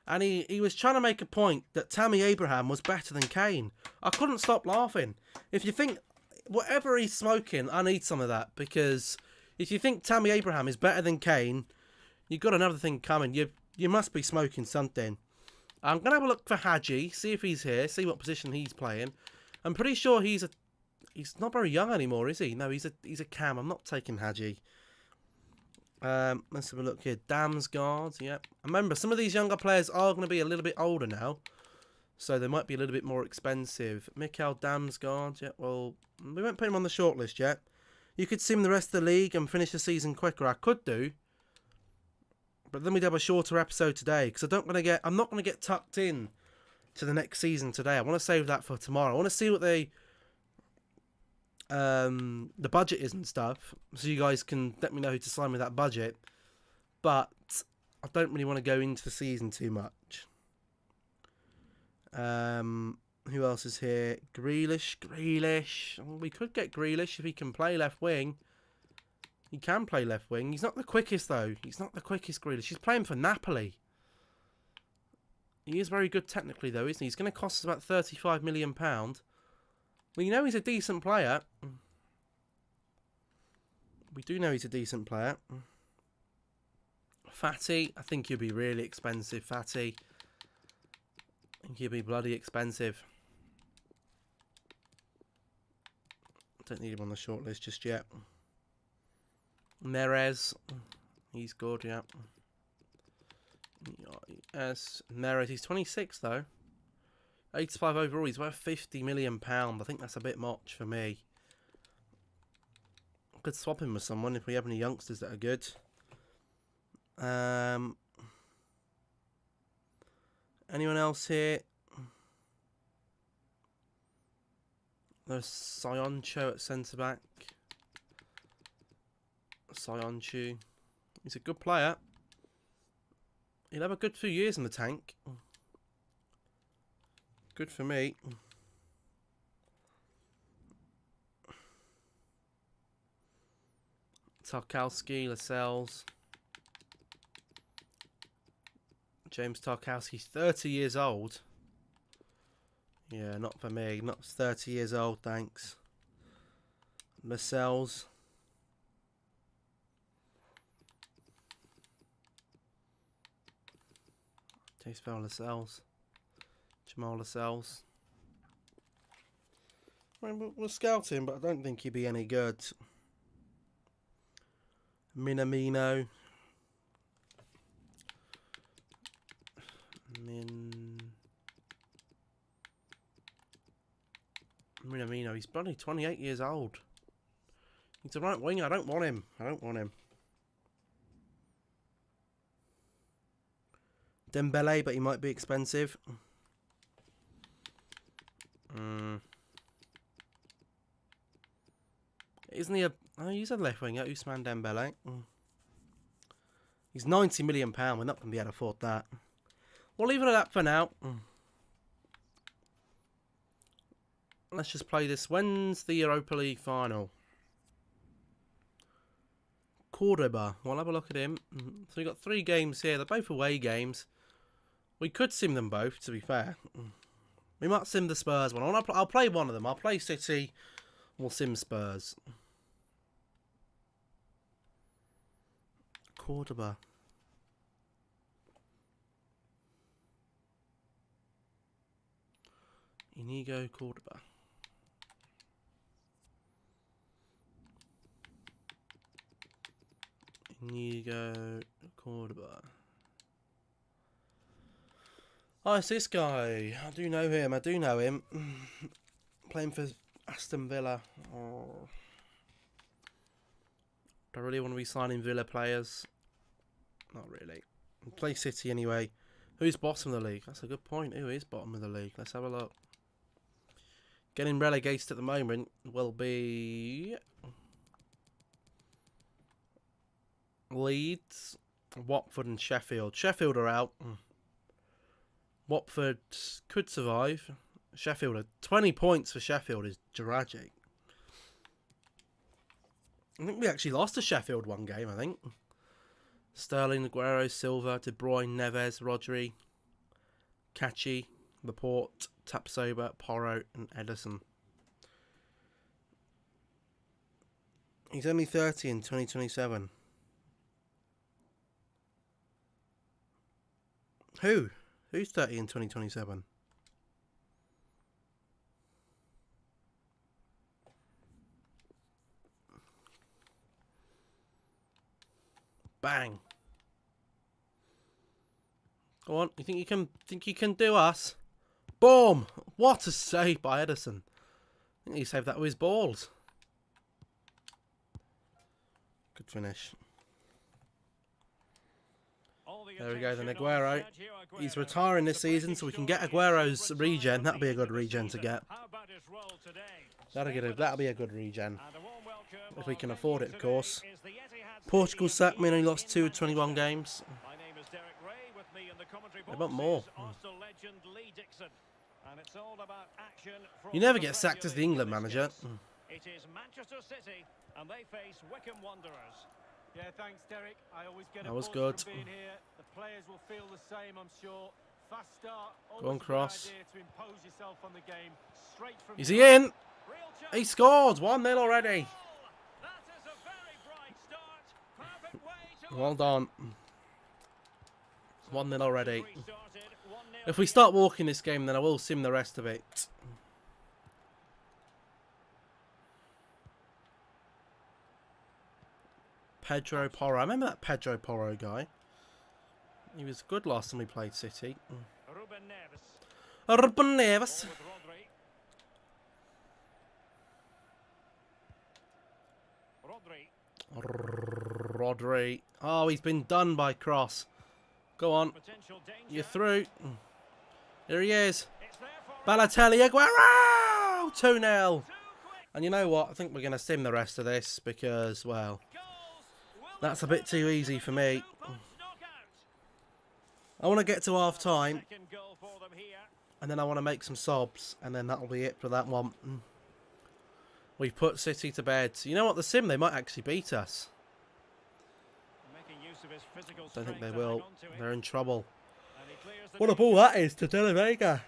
And he was trying to make a point that Tammy Abraham was better than Kane. I couldn't stop laughing. If you think, whatever he's smoking, I need some of that. Because if you think Tammy Abraham is better than Kane, you've got another thing coming. You must be smoking something. I'm going to have a look for Hadji, see if he's here, see what position he's playing. I'm pretty sure he's not very young anymore, is he? No, he's a cam. I'm not taking Hadji. Let's have a look here. Damsgaard, yep. Remember, some of these younger players are going to be a little bit older now. So they might be a little bit more expensive. Mikael Damsgaard, yeah, well, we won't put him on the shortlist yet. You could sim the rest of the league and finish the season quicker. I could do. But then we'd have a shorter episode today. Because I'm not going to get tucked in to the next season today. I want to save that for tomorrow. I want to see what the budget is and stuff, so you guys can let me know who to sign with that budget. But I don't really want to go into the season too much. Who else is here? Grealish. We could get Grealish if he can play left wing. He can play left wing. He's not the quickest though. He's not the quickest Grealish. He's playing for Napoli. He is very good technically though, isn't he? He's going to cost us about £35 million. Well, you know he's a decent player. We do know he's a decent player. Fatty, I think he'll be really expensive, Fatty. I think he'll be bloody expensive. Don't need him on the shortlist just yet. Neres, he's good, yeah. as Merritt. He's 26 though. 85 overall. He's worth £50 million. I think that's a bit much for me. I could swap him with someone if we have any youngsters that are good. Anyone else here? There's Sioncho at centre back. Sionchu. He's a good player. He'll have a good few years in the tank. Good for me. Tarkowski, Lascelles. James Tarkowski's 30 years old. Yeah, not for me. Not 30 years old, thanks. Lascelles. Spell Lascelles. Jamal Lascelles. I mean, we'll scout him, but I don't think he'd be any good. Minamino. Minamino, he's bloody 28 years old. He's a right winger. I don't want him. I don't want him. Dembele, but he might be expensive. Isn't he a... Oh, he's a left winger, Ousmane Dembele. He's £90 million. We're not going to be able to afford that. We'll leave it at that for now. Let's just play this. When's the Europa League final? Cordoba. We'll have a look at him. So we've got 3 games here. They're both away games. We could sim them both, to be fair. We might sim the Spurs one. I'll play one of them. I'll play City. We'll sim Spurs. Cordoba. Inigo Cordoba. Inigo Cordoba. Oh, it's this guy. I do know him. I do know him. Playing for Aston Villa. Oh. Do I really want to be signing Villa players? Not really. Play City anyway. Who's bottom of the league? That's a good point. Who is bottom of the league? Let's have a look. Getting relegated at the moment will be Leeds, Watford and Sheffield. Sheffield are out. Watford could survive. Sheffield are 20 points for Sheffield is tragic. I think we actually lost to Sheffield one game, I think. Sterling, Aguero, Silva, De Bruyne, Neves, Rodri, Kachi, Laporte, Tapsoba, Porro and Ederson. He's only 30 in 2027. Who? Who's 30 in 2027? Bang. Go on, you think you can do us? Boom! What a save by Ederson. I think he saved that with his balls. Good finish. There we go, then Aguero. He's retiring this season, so we can get Aguero's regen. That'll be a good regen to get. That'll be a good regen. If we can afford it, of course. Portugal sacked me and only lost 2 of 21 games. They want more. You never get sacked as the England manager. It is Manchester City, and they face Wycombe Wanderers. Yeah, thanks, Derek. I always get that was good. Being here. The players will feel the same, I'm sure. Fast start. Go on, Cross. To impose yourself on the game. Straight from Is he in? He scored 1-0 already. That is a very bright start. Perfect way to Well done. 1-0 already. If we start walking this game, then I will sim the rest of it. Pedro Porro. I remember that Pedro Porro guy. He was good last time we played City. Ruben Neves. Ruben Neves. Ball with Rodri. Rodri. Oh, he's been done by Cross. Go on. Potential danger. You're through. Here he is. It's there for Balotelli, Aguero! 2-0. too quick. And you know what? I think we're going to sim the rest of this because, well, Goals. Will that's it a bit turn too into easy for a me. two-punch knockout? I want to get to half time Second goal for them here. and then I want to make some sobs and then that'll be it for that one. We've put City to bed. You know what? The sim, they might actually beat us. Making use of his physical Don't think strength they to will. hang on to it. They're in trouble. And he clears the What a danger. ball that is to De La Vega.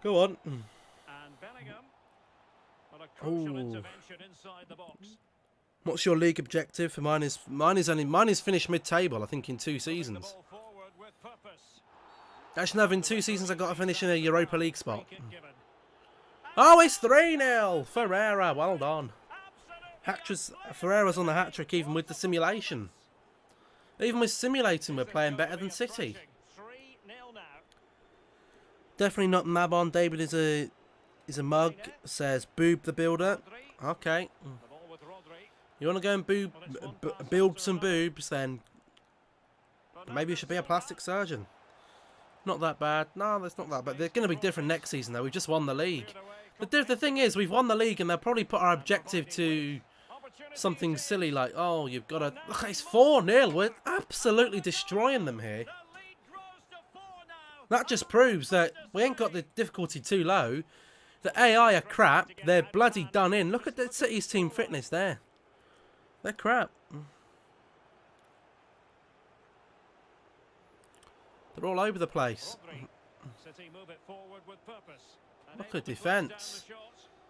Go on. And Bellingham. What a crucial Ooh. intervention inside the box. What's your league objective? For mine is finished mid-table. I think in 2 The seasons. ball forward with purpose. Actually, no, in 2 seasons I've got to finish in a Europa League spot. Free kick given. Oh, it's 3-0. Ferreira, well done. Absolutely Ferreira's on the hat-trick even with the simulation. Even with simulating, we're playing better than City. 3-0 now. Definitely not Mabon. David is a mug. Says Boob the Builder. Rodri. Okay. The ball with Rodri. You want to go and build some boobs, then maybe you should be a plastic surgeon. Not that bad. No, that's not that bad. They're going to be different next season, though. We've just won the league. The thing is, we've won the league, and they'll probably put our objective to something silly like, oh, you've got to... Look, it's 4-0. We're absolutely destroying them here. The lead grows to 4 now. That just proves that we ain't got the difficulty too low. The AI are crap. They're bloody done in. Look at the City's team fitness there. They're crap. They're all over the place. Rodri. City move it forward with purpose. And Look able at to close down defence. the shot.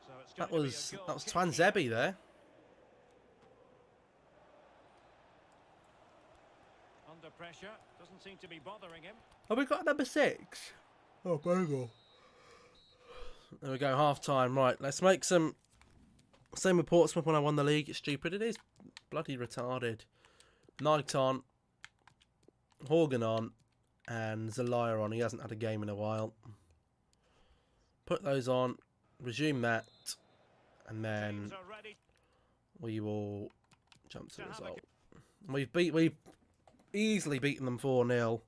So it's That going to be a was goal Twan kick here. Zebi there. Under pressure. Doesn't seem to be bothering him. Have we got number 6? Oh, Bogle. There we go, half time. Right, let's make some... Same with Portsmouth when I won the league. It's stupid. It is bloody retarded. Knight on. Horgan on. And Zelaya on. He hasn't had a game in a while. Put those on. Resume that. And then Teams are ready. we will jump to the result. We've easily beaten them 4-0.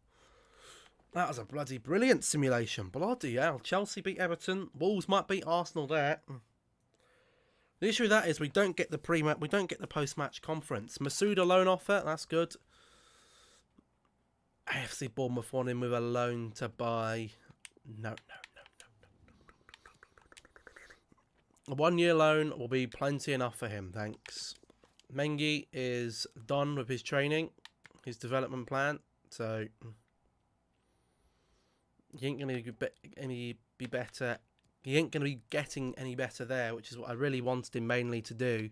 That was a bloody brilliant simulation. Bloody hell. Chelsea beat Everton. Wolves might beat Arsenal there. The issue with that is we don't get the post-match conference. Masuda loan offer, that's good. AFC Bournemouth won him with a loan to buy. No. A 1-year loan will be plenty enough for him, thanks. Mengi is done with his training, his development plan, so he ain't going to be better. He ain't going to be getting any better there, which is what I really wanted him mainly to do.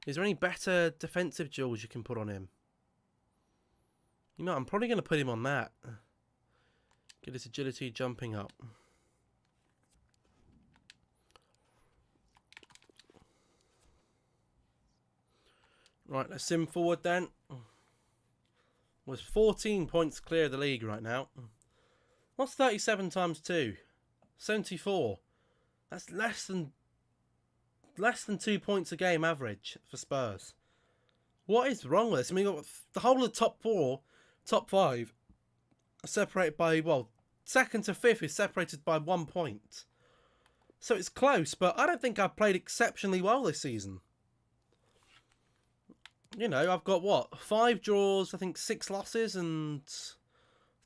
Is there any better defensive duels you can put on him? You know, I'm probably going to put him on that. Get his agility jumping up. Right, let's sim forward then. We're 14 points clear of the league right now. What's 37 times 2? 74. That's less than 2 points a game average for Spurs. What is wrong with this? I mean, the whole of the top 5 are separated by, well, 2nd to 5th is separated by 1 point. So it's close, but I don't think I've played exceptionally well this season. You know, I've got, what, 5 draws, I think 6 losses and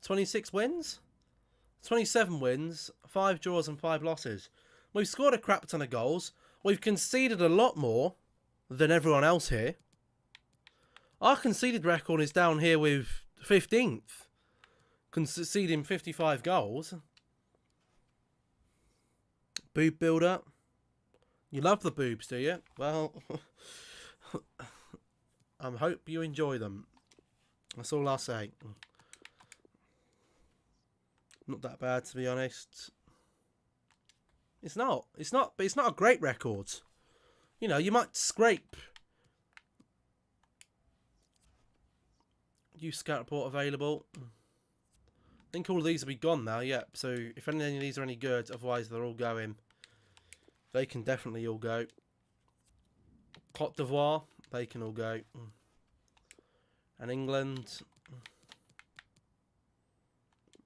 26 wins? 27 wins, 5 draws and 5 losses. We've scored a crap ton of goals. We've conceded a lot more than everyone else here. Our conceded record is down here with 15th. Conceding 55 goals. Boob builder. You love the boobs, do you? Well, I hope you enjoy them. That's all I'll say. Not that bad, to be honest. It's not a great record. You know, you might scrape Youth Scout Report available. I think all of these will be gone now, yep. So if any of these are any good, otherwise they're all going. They can definitely all go. Cote d'Ivoire, they can all go. And England,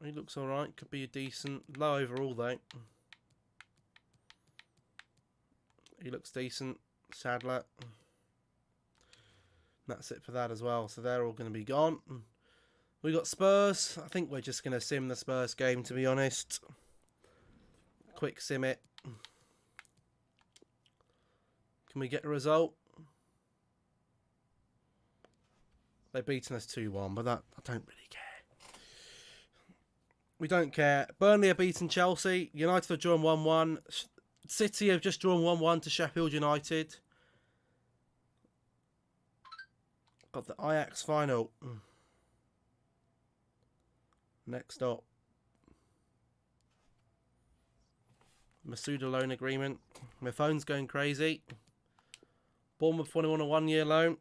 he looks alright. Could be a decent, low overall though. He looks decent. Sadler. That's it for that as well. So they're all going to be gone. We got Spurs. I think we're just going to sim the Spurs game, to be honest. Quick sim it. Can we get a result? They're beating us 2-1, but that I don't really care. We don't care. Burnley are beating Chelsea. United have drawn 1-1. City have just drawn 1-1 to Sheffield United. Got the Ajax final. Next up. Masuda loan agreement. My phone's going crazy. Bournemouth 21 on a 1 year loan.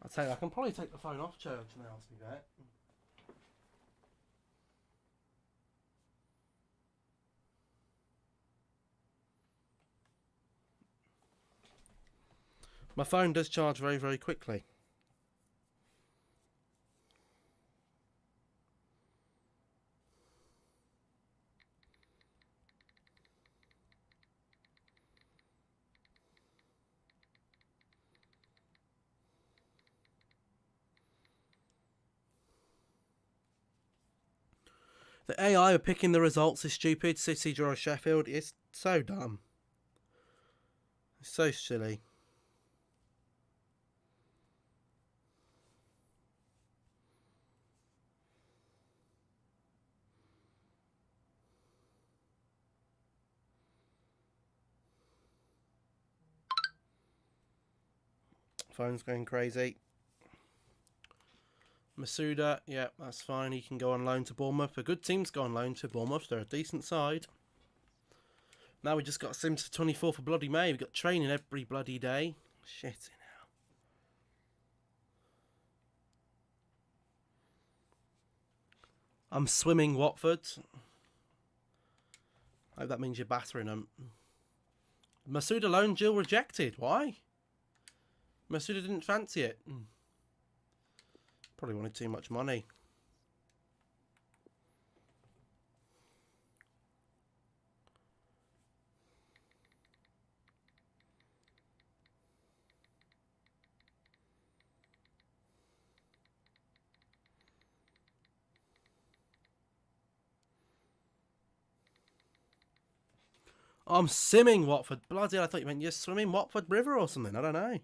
I can probably take the phone off charge now, to be fair. My phone does charge very, very quickly. The AI are picking the results is stupid. City draw Sheffield. It's so dumb. It's so silly. Phone's going crazy. Masuda, yeah, that's fine. He can go on loan to Bournemouth. A good team's go on loan to Bournemouth. They're a decent side. Now we just got Sims to 24 for bloody May. We've got training every bloody day. Shit now. I'm swimming Watford. I hope that means you're battering them. Masuda loan Jill rejected. Why? Masuda didn't fancy it. Probably wanted too much money. I'm simming Watford. Bloody hell, I thought you meant you're swimming Watford River or something. I don't know.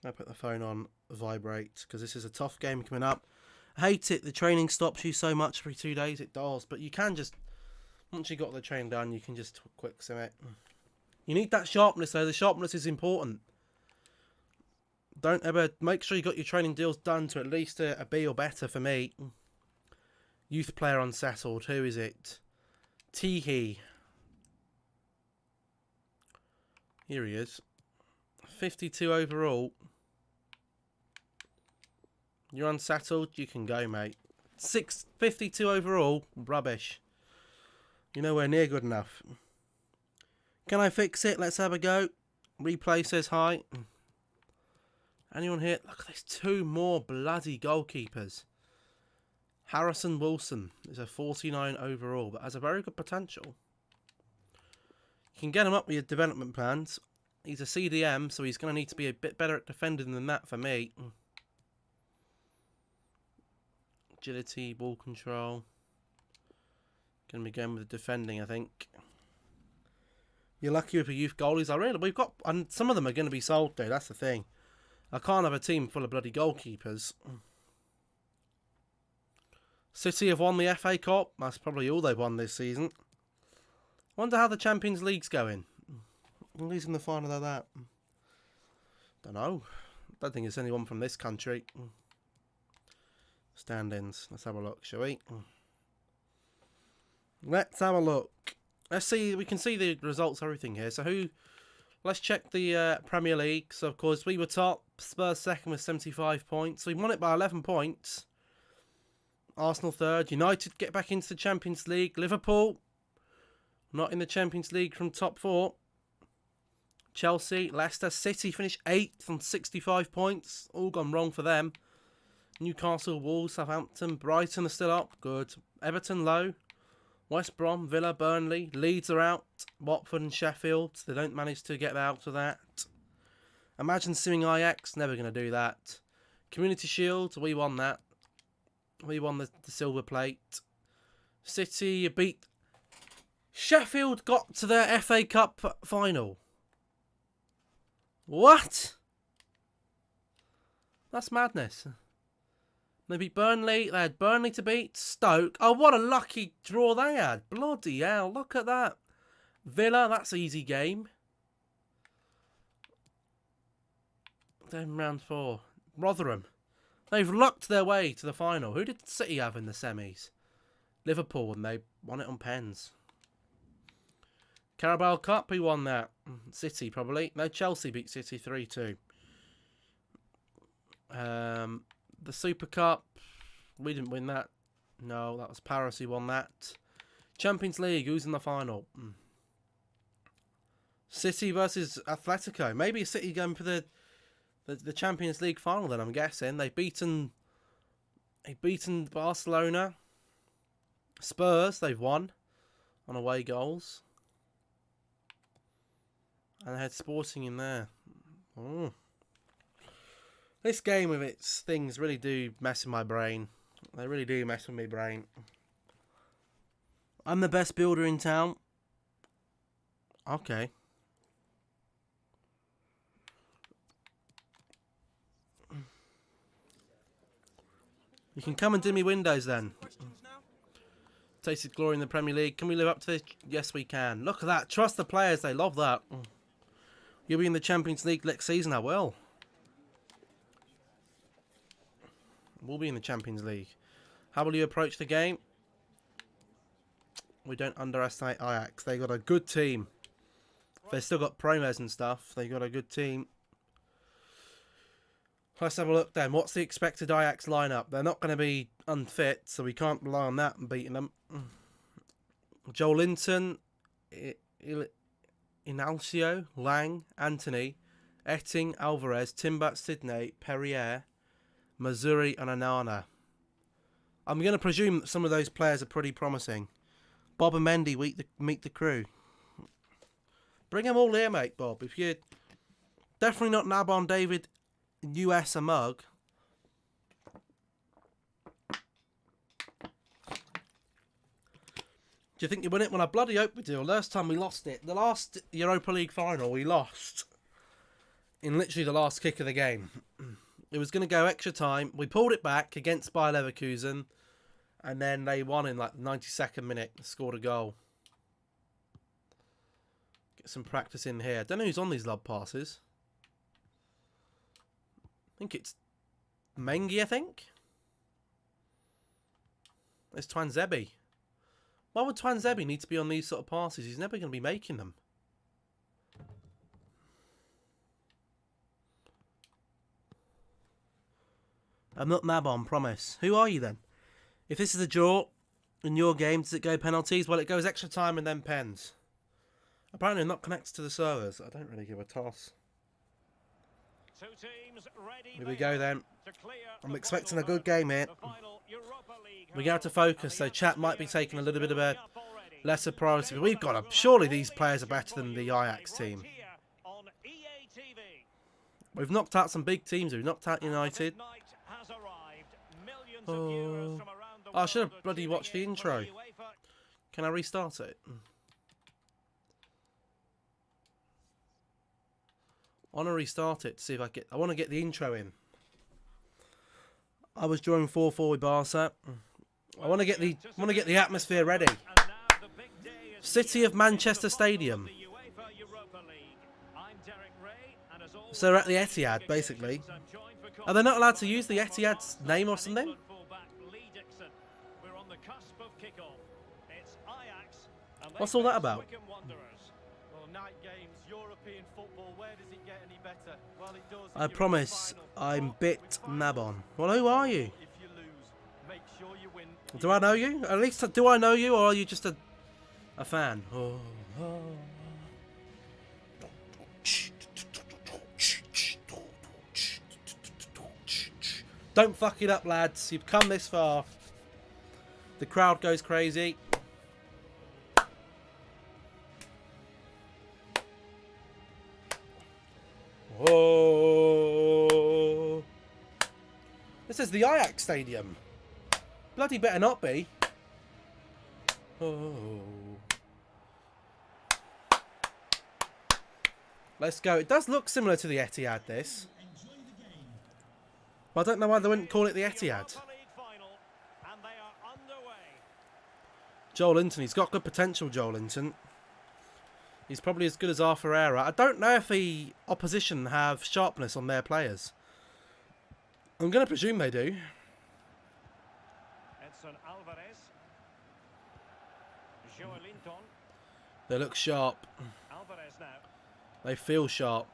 I put the phone on vibrate because this is a tough game coming up. I hate it. The training stops you so much every 2 days. It does. But you can just, once you got the training done, you can just quick sim it. You need that sharpness though. The sharpness is important. Don't ever, make sure you got your training deals done to at least a B or better for me. Youth player unsettled. Who is it? Teehee. Here he is. 52 overall. You're unsettled, you can go, mate. 52 overall, rubbish. You're nowhere near good enough. Can I fix it? Let's have a go. Replay says hi. Anyone here? Look, there's 2 more bloody goalkeepers. Harrison Wilson is a 49 overall, but has a very good potential. You can get him up with your development plans. He's a CDM, so he's going to need to be a bit better at defending than that for me. Agility, ball control. Going to be going with the defending, I think. You're lucky with your youth goalies. We've got, and some of them are going to be sold though. That's the thing. I can't have a team full of bloody goalkeepers. City have won the FA Cup. That's probably all they've won this season. Wonder how the Champions League's going. Losing the final of that. Don't know. Don't think it's anyone from this country. Stand-ins. Let's have a look, shall we? Let's have a look. Let's see. We can see the results, everything here. So who Let's check the Premier League. So, of course, we were top. Spurs second with 75 points. We won it by 11 points. Arsenal third. United get back into the Champions League. Liverpool not in the Champions League from top 4. Chelsea, Leicester, City finished 8th on 65 points. All gone wrong for them. Newcastle, Wolves, Southampton, Brighton are still up. Good. Everton low. West Brom, Villa, Burnley. Leeds are out. Watford and Sheffield. They don't manage to get out of that. Imagine suing Ajax. Never going to do that. Community Shield. We won that. We won the silver plate. City beat... Sheffield got to their FA Cup final. What? That's madness. They beat Burnley. They had Burnley to beat. Stoke. Oh, what a lucky draw they had. Bloody hell. Look at that. Villa. That's an easy game. Then round 4. Rotherham. They've lucked their way to the final. Who did City have in the semis? Liverpool, and they won it on pens. Carabao Cup, who won that? City, probably. No, Chelsea beat City 3-2. The Super Cup, we didn't win that. No, that was Paris who won that. Champions League, who's in the final? City versus Atletico. Maybe City going for the Champions League final then, I'm guessing. They've beaten Barcelona. Spurs, they've won on away goals. And they had Sporting in there. Oh. This game with its things really do mess with my brain. They really do mess with my brain. I'm the best builder in town. Okay. You can come and do me windows then. Tasted glory in the Premier League. Can we live up to this? Yes, we can. Look at that. Trust the players. They love that. You'll be in the Champions League next season. I will. We'll be in the Champions League. How will you approach the game? We don't underestimate Ajax. They got a good team. They've still got promos and stuff. They got a good team. Let's have a look then. What's the expected Ajax lineup? They're not going to be unfit, so we can't rely on that and beating them. Joel Linton, Inalcio, Lang, Anthony, Etting, Alvarez, Timbat, Sidney, Perrier, Mazuri and Anana. I'm going to presume that some of those players are pretty promising. Bob and Mendy meet the crew. Bring them all here, mate, Bob. If you're definitely not Nabon David US a mug. Do you think you win it? Well, I bloody hope we do. Last time we lost it. The last Europa League final we lost in literally the last kick of the game. It was going to go extra time. We pulled it back against Bayer Leverkusen. And then they won in like the 92nd minute. Scored a goal. Get some practice in here. I don't know who's on these lob passes. I think it's Mengi, I think. It's Twanzebe. Why would Twanzebe need to be on these sort of passes? He's never going to be making them. I'm not Nabon, promise. Who are you then? If this is a draw in your game, does it go penalties? Well, it goes extra time and then pens. Apparently I'm not connected to the servers. I don't really give a toss. Two teams ready. Here we go then. I'm expecting a good game here. We're going to have to focus, so chat might be taking a little bit of a lesser priority. But we've got to... Surely these players are better than the Ajax team. We've knocked out some big teams. We've knocked out United. Oh, I should have bloody watched the intro. Can I restart it? I want to restart it to see if I get... I want to get the intro in. I was drawing 4-4 with Barca. I want to get the atmosphere ready. City of Manchester Stadium. So they're at the Etihad, basically. Are they not allowed to use the Etihad's name or something? What's all that about? Well, night games European football. Where does it get any better? Well, it does. I promise I'm bit Nabon. Well, who are you? If you lose, make sure you win. Do I know you? At least do I know you, or are you just a fan? Oh. Don't fuck it up, lads. You've come this far. The crowd goes crazy. Oh. This is the Ajax Stadium. Bloody better not be. Oh. Let's go. It does look similar to the Etihad, this. But I don't know why they wouldn't call it the Etihad. Joel Linton. He's got good potential, Joel Linton. He's probably as good as Arthur Ferreira. I don't know if the opposition have sharpness on their players. I'm going to presume they do. They look sharp. They feel sharp.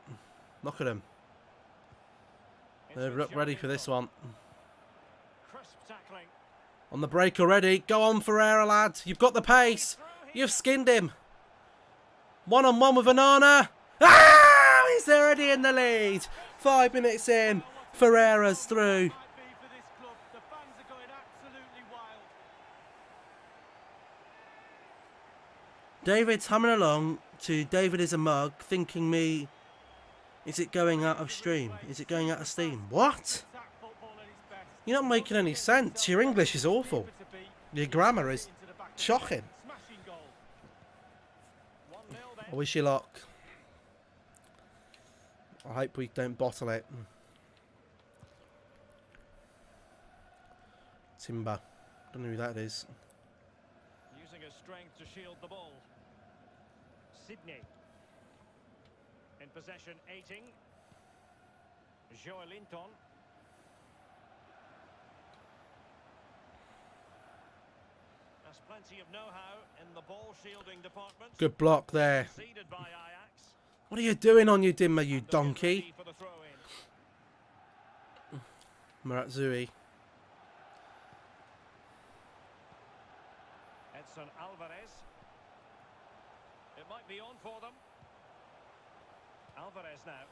Look at them. They're ready for this one. On the break already. Go on, Ferreira, lad. You've got the pace. You've skinned him. One-on-one with Anana. Ah! He's already in the lead. 5 minutes in. Ferreira's through. David's humming along to David is a mug, thinking me, is it going out of stream? Is it going out of steam? What? You're not making any sense. Your English is awful. Your grammar is shocking. I wish you luck. I hope we don't bottle it. Timber. Don't know who that is. Using his strength to shield the ball. Sydney. In possession, Aiting. Joelinton. There's plenty of know-how in the ball shielding department. Good block there. Conceded by Ajax. What are you doing on your dimmer, you donkey? For the throw-in. Maratzui. Edson Alvarez. It might be on for them. Alvarez now.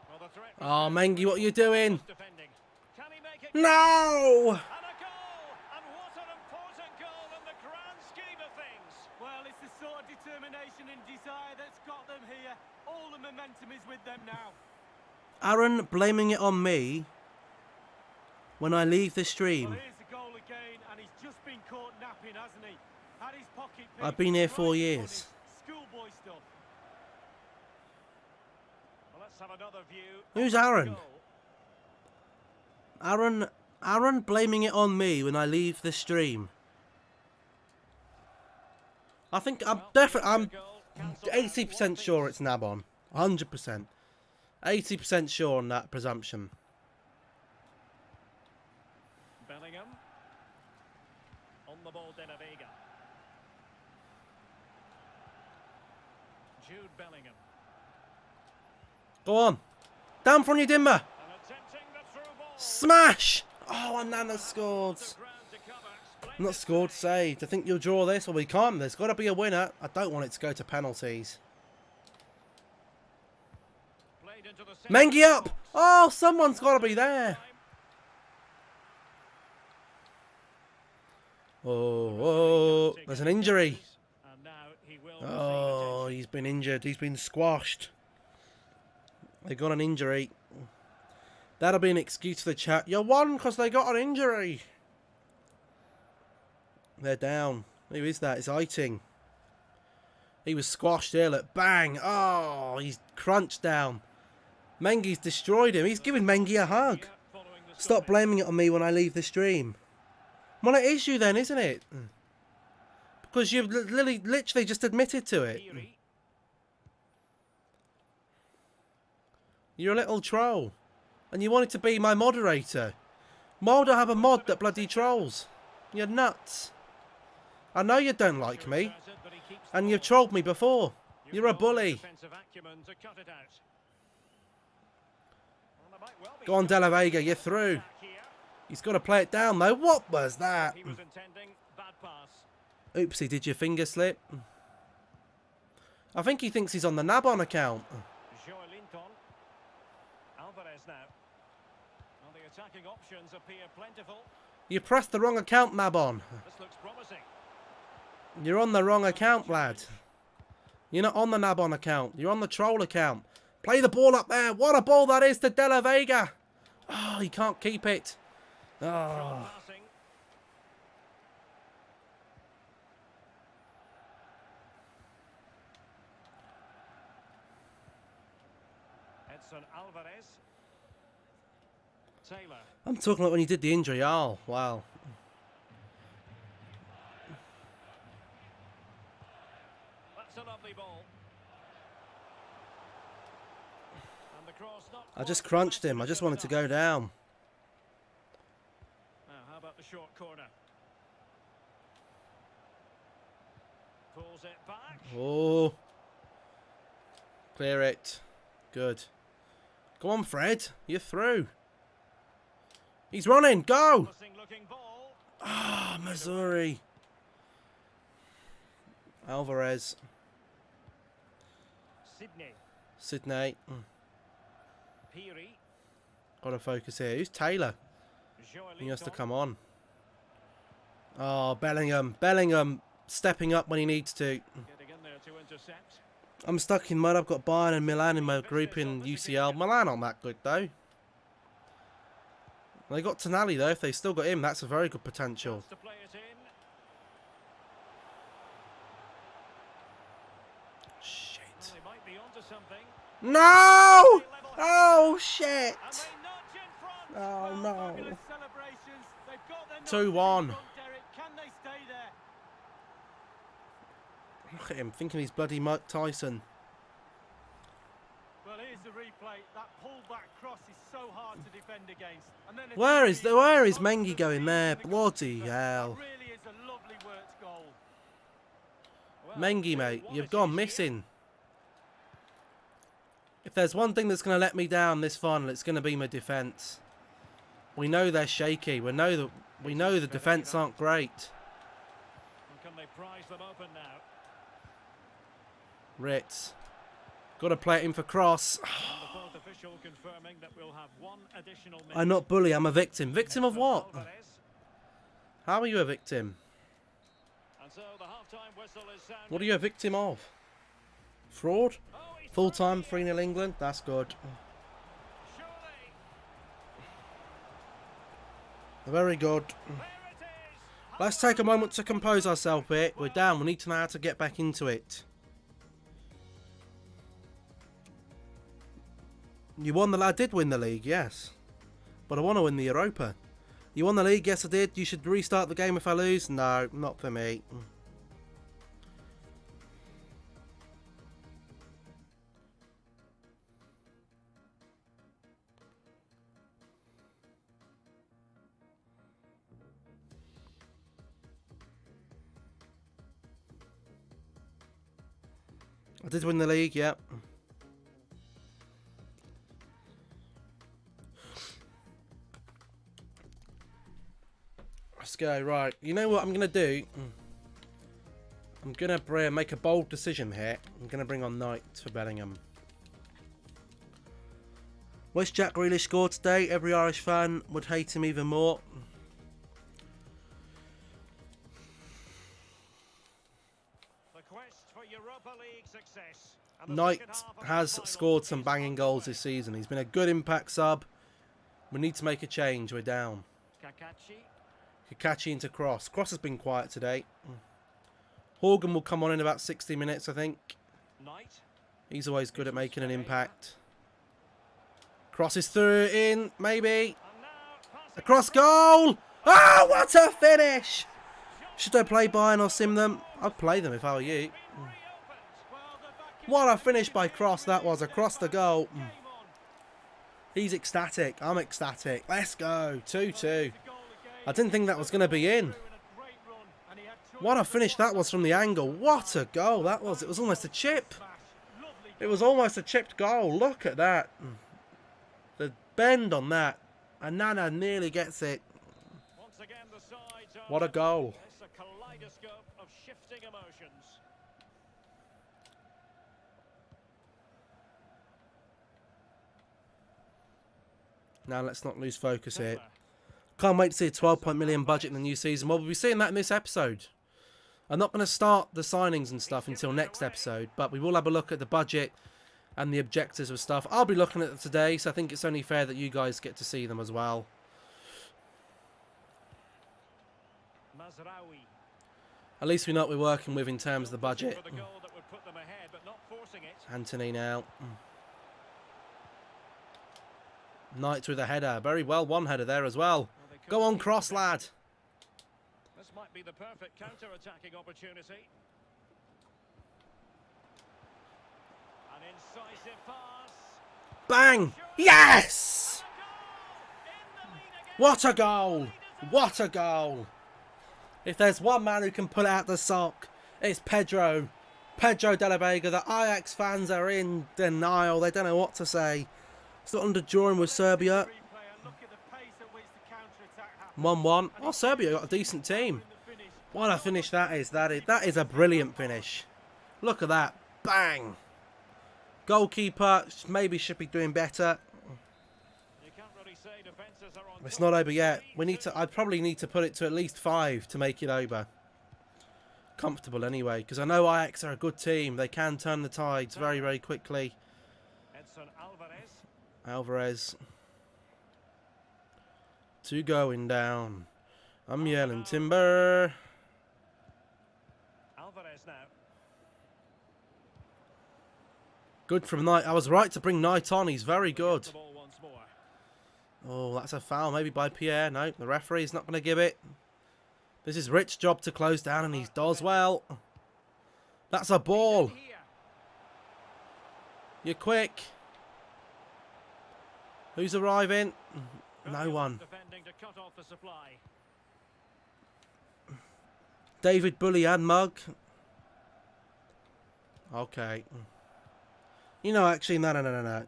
Well, the threat. Oh, Mengi, what are you doing? Defending. Can he make it? No! And a goal! And what an important goal in the grand scheme of things. Well, it's the sort of determination and desire that's got them here. All the momentum is with them now. Aaron blaming it on me when I leave the stream. Well, here's the goal again, and he's just been caught napping, hasn't he? Had his pocket picked. I've been here 4 years. Schoolboy stuff. Well, let's have another view. Who's Aaron? Aaron blaming it on me when I leave the stream. I think I'm 80% sure it's Nabon. 100%. 80% sure on that presumption. Bellingham. On the ball, De La Vega. Jude Bellingham. Go on. Down from your dimmer. And attempting the through ball. Smash! Oh, and Nana scored. Ground to cover. Not scored, saved. I think you'll draw this, or we can't. There's got to be a winner. I don't want it to go to penalties. Played into the Mengi up! Oh, someone's got to be there. Oh, there's an injury. And now he will Oh, he's been injured. He's been squashed. They got an injury. That'll be an excuse for the chat. You won because they got an injury. They're down. Who is that? It's Aiting. He was squashed there. Look, bang. Oh, he's crunched down. Mengi's destroyed him. He's giving Mengi a hug. Stop blaming it on me when I leave the stream. Well, it is you then, isn't it? Because you've literally just admitted to it. You're a little troll. And you wanted to be my moderator. Why would I have a mod that bloody trolls? You're nuts. I know you don't like me. And you've trolled me before. You're a bully. Defensive acumen to cut it out. Well, there might well be Go on, De La Vega, you're through. attack here. He's got to play it down, though. What was that? He was intending bad pass. Oopsie, did your finger slip? I think he thinks he's on the Nabon account. Joelinton. Alvarez now. Well, the attacking options appear plentiful. You pressed the wrong account, Nabon. This looks promising. You're on the wrong account, lad. You're not on the Nabon account. You're on the troll account. Play the ball up there. What a ball that is to De La Vega. Oh, he can't keep it. Strong Oh. passing. Edson Alvarez. Taylor. I'm talking like when you did the injury. Oh, wow. That's a lovely ball. And the cross not I just quite crunched the him. I match just to wanted to go go down. Now, how about the short corner? Pulls it back. Oh. Clear it. Good. Go on, Fred. You're through. He's running. Go. Promising looking ball. Ah, Missouri. Alvarez. Sydney. Sydney. Peary. Got to focus here. Who's Taylor? He has to come on. Oh, Bellingham. Bellingham stepping up when he needs to. Getting in there to intercept. I'm stuck in mud. I've got Bayern and Milan in my group in UCL. Milan aren't that good, though. They got Tonali, though. If they still got him, that's a very good potential. Wants to play it in. Shit. Well, they might be onto something. No! Oh, shit. And they nudge in front. Oh, Well, no. fabulous celebrations. They've got their 2-1. nudge in front, Derek. Can they stay there? Look at him, thinking he's bloody Mike Tyson. Well, here's the replay. That pullback cross is so hard to defend against. And then Where is the Mengi going there? Bloody hell. That really is a lovely worked goal. Well, Mengi, mate, what you've assist gone here. missing. If there's one thing that's going to let me down this final, it's going to be my defence. We know they're shaky. We know the defence aren't great. And can they prize them open now? Ritz. Got to play it in for cross. And the fourth official confirming that we'll have one additional minute. I'm not bully, I'm a victim. Victim of what? Alvarez. How are you a victim? And so the half-time whistle is sounded. What are you a victim of? Fraud? Oh, he's Full time, through. 3-0 England? That's good. Surely. Very good. There it is. Let's take a moment to compose ourselves here. We're down. We need to know how to get back into it. You won the... I did win the league, yes. But I want to win the Europa. You won the league? Yes, I did. You should restart the game if I lose? No, not for me. I did win the league, yep. Let's go, right. You know what I'm going to do? I'm going to make a bold decision here. I'm going to bring on Knight for Bellingham. Wish Jack Grealish scored today. Every Irish fan would hate him even more. The quest for Europa League success. And the Knight second half of the has final scored some is banging goals underway. this season. He's been a good impact sub. We need to make a change. We're down. Kakachi. Kakachi into Cross. Cross has been quiet today. Horgan will come on in about 60 minutes, I think. Knight. He's always good at making an impact. Cross is through, in, maybe. And now passing Across goal! Oh, what a finish! Should I play Bayern or sim them? I'd play them if I were you. reopened. Well, the back What a finish by Cross that was, across the goal. game on. He's ecstatic, I'm ecstatic. Let's go, 2-2. The goal again. I didn't think that was going to be in. Through in a great run, and he had choice What a of finish that was from the angle. What a goal that was. It was almost a chip. smash. It was almost a chipped goal. Look at that. The bend on that. And Nana nearly gets it. Once again, the sides are What a goal. It's a kaleidoscope of shifting emotions. Now let's not lose focus here. Can't wait to see a 12 million budget in the new season. Well, we'll be seeing that in this episode. I'm not going to start the signings and stuff until next episode, but we will have a look at the budget and the objectives of stuff. I'll be looking at it today, so I think it's only fair that you guys get to see them as well. Mazraoui. At least we know what we're working with in terms of the budget. For the goal that would put them ahead, but not forcing it. Anthony now. Knight with a header. Very well, one header there as well. Go on, cross, lad. This might be the perfect counter-attacking opportunity. An incisive pass. Bang! Yes! What a goal! What a goal! If there's one man who can pull out the sock, it's Pedro. Pedro de la Vega. The Ajax fans are in denial. They don't know what to say. Still under drawing with Serbia. 1-1. Oh, Serbia got a decent team. What a finish that is. That is a brilliant finish. Look at that. Bang. Goalkeeper maybe should be doing better. It's not over yet. I'd probably need to put it to at least 5 to make it over. Comfortable anyway, because I know Ajax are a good team. They can turn the tides very, very quickly. Alvarez. 2 going down. I'm yelling timber. Alvarez now. Good from Knight. I was right to bring Knight on. He's very good. Oh, that's a foul. Maybe by Pierre. No, the referee's not going to give it. This is Rich's job to close down, and he does well. That's a ball. You're quick. Who's arriving? No one. David Bully and Mug. Okay. You know, actually, no.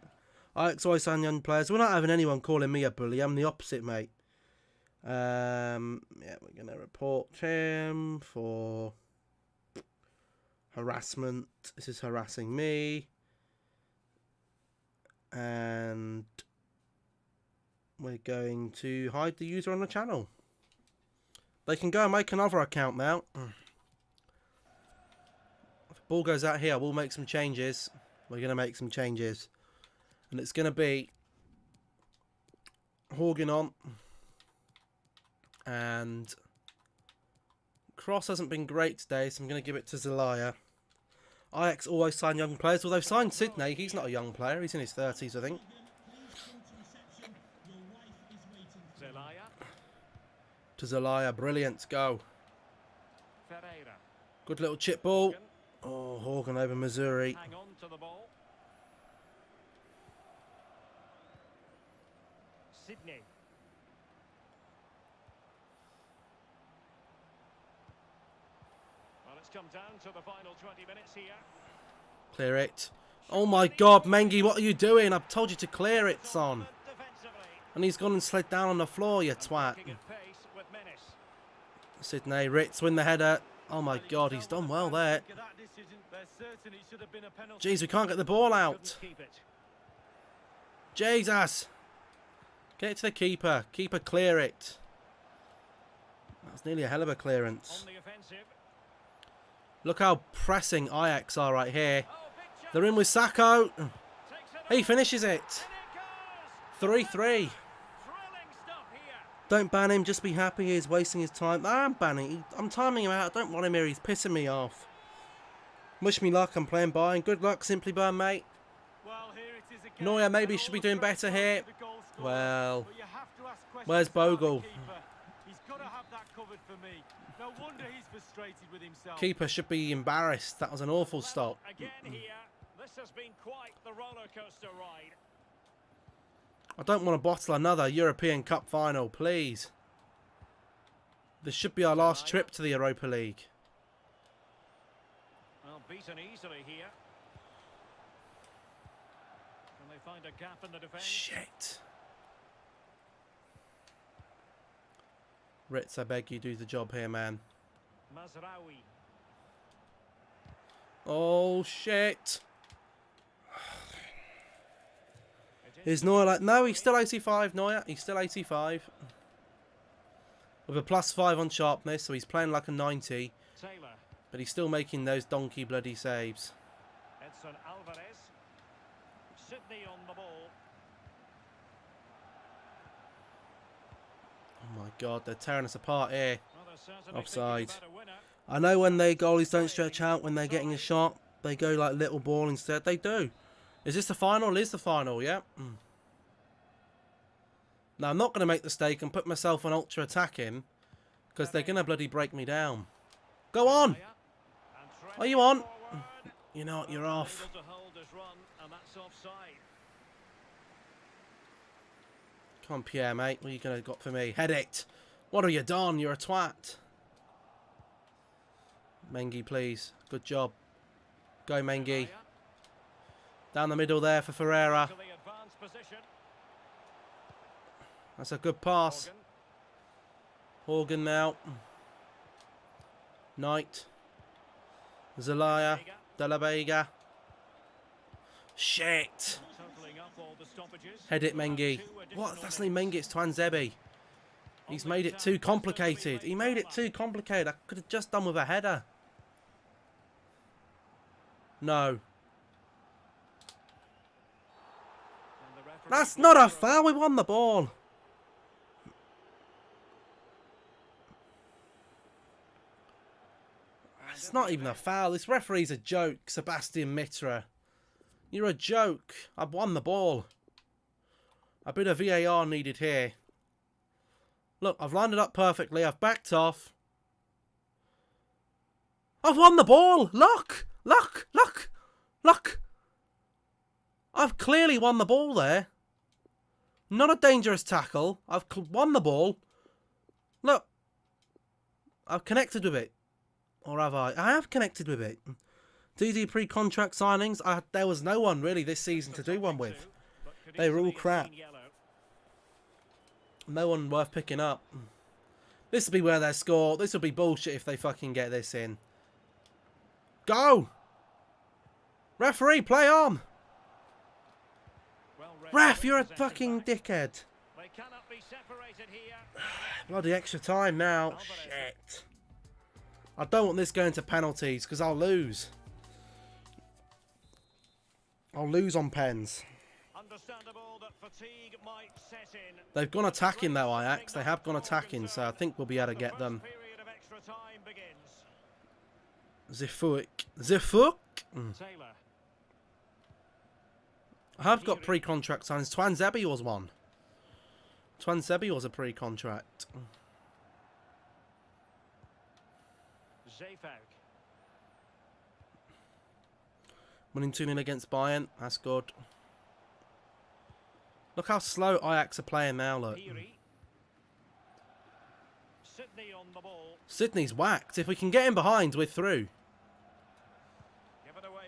Ajax always sign young players. We're not having anyone calling me a bully. I'm the opposite, mate. Yeah, we're going to report him for harassment. This is harassing me. And we're going to hide the user on the channel. They can go and make another account now. If the ball goes out here, we'll make some changes. We're going to make some changes. And it's going to be Horgan on. And Cross hasn't been great today, so I'm going to give it to Zelaya. Ajax always sign young players. Well, they've signed Sydney. He's not a young player. He's in his 30s, I think. To Zelaya. Brilliant. Go. Good little chip ball. Oh, Horgan over Missouri. Hang on to the ball. Sydney. Well, it's come down to the final 20 minutes here. Clear it. Oh my God, Mengi, what are you doing? I've told you to clear it, son. And he's gone and slid down on the floor, you twat. Sydney, Ritz win the header. Oh my God, he's done well there. Jeez, we can't get the ball out. Jesus. Get it to the keeper. Keeper, clear it. That's nearly a hell of a clearance. Look how pressing Ajax are right here. They're in with Sacco. He finishes it. 3-3. Don't ban him. Just be happy he's wasting his time. I'm banning. I'm timing him out. I don't want him here. He's pissing me off. Wish me luck. I'm playing Bayern. Good luck, Simply Burn, mate. Neuer maybe should be doing better here. Well, where's Bogle? Keeper should be embarrassed. That was an awful stop. This has been quite the roller coaster ride. I don't want to bottle another European Cup final, please. This should be our last trip to the Europa League. Well, beaten easily here. find a gap in the defence. Shit. Ritz, I beg you, do the job here, man. Mazraoui. Oh, shit. Is Neuer like... No, he's still 85, Neuer. He's still 85. With a +5 on sharpness, so he's playing like a 90. Taylor. But he's still making those donkey bloody saves. Edson Alvarez. Sydney on the ball. Oh my God, they're tearing us apart here. Well, they're certainly Offside. thinking about a winner. I know when they goalies don't stretch out when they're getting a shot, they go like little ball instead. They do. Is this the final? Is the final, yeah? Now, I'm not going to make the mistake and put myself on ultra attacking because they're going to bloody break me down. Go on! Are you on? You know what, you're off. Able to hold his run, and that's offside. Come on, Pierre, mate. What are you going to got for me? Head it. What have you done? You're a twat. Mengi, please. Good job. Go, Mengi. Down the middle there for Ferreira. To the advanced position. That's a good pass. Horgan now. Knight. Zelaya. De La Vega. Shit. Totaling up all the stoppages. Head it, Mengi. What? That's not Mengi. It's Twanzebe. He's made it too complicated. He made it too complicated. I could have just done with a header. No. That's not a foul. We won the ball. It's not even a foul. This referee's a joke, Sebastian Mitra. You're a joke. I've won the ball. A bit of VAR needed here. Look, I've lined it up perfectly. I've backed off. I've won the ball. Look. Look. Look. Look. I've clearly won the ball there. Not a dangerous tackle. I've won the ball. Look. I've connected with it. Or have I? I have connected with it. DD pre-contract signings. There was no one really this season to do one with. They were all crap. No one worth picking up. This will be where they score. This will be bullshit if they fucking get this in. Go! Referee, play on! Ref, you're a fucking dickhead. They cannot be separated here. Bloody extra time now. Shit. I don't want this going to penalties because I'll lose. I'll lose on pens. Understandable that fatigue might set in. They've gone attacking though, Ajax. They have gone attacking, so I think we'll be able to get them. Period of extra time begins. Zifuk. Zifuk? Taylor. I have got pre-contract signs. Twanzebe was one. Twanzebe was a pre-contract. Zayfak. Winning 2-0 against Bayern. That's good. Look how slow Ajax are playing now, look. Sydney on the ball. Sydney's whacked. If we can get him behind, we're through.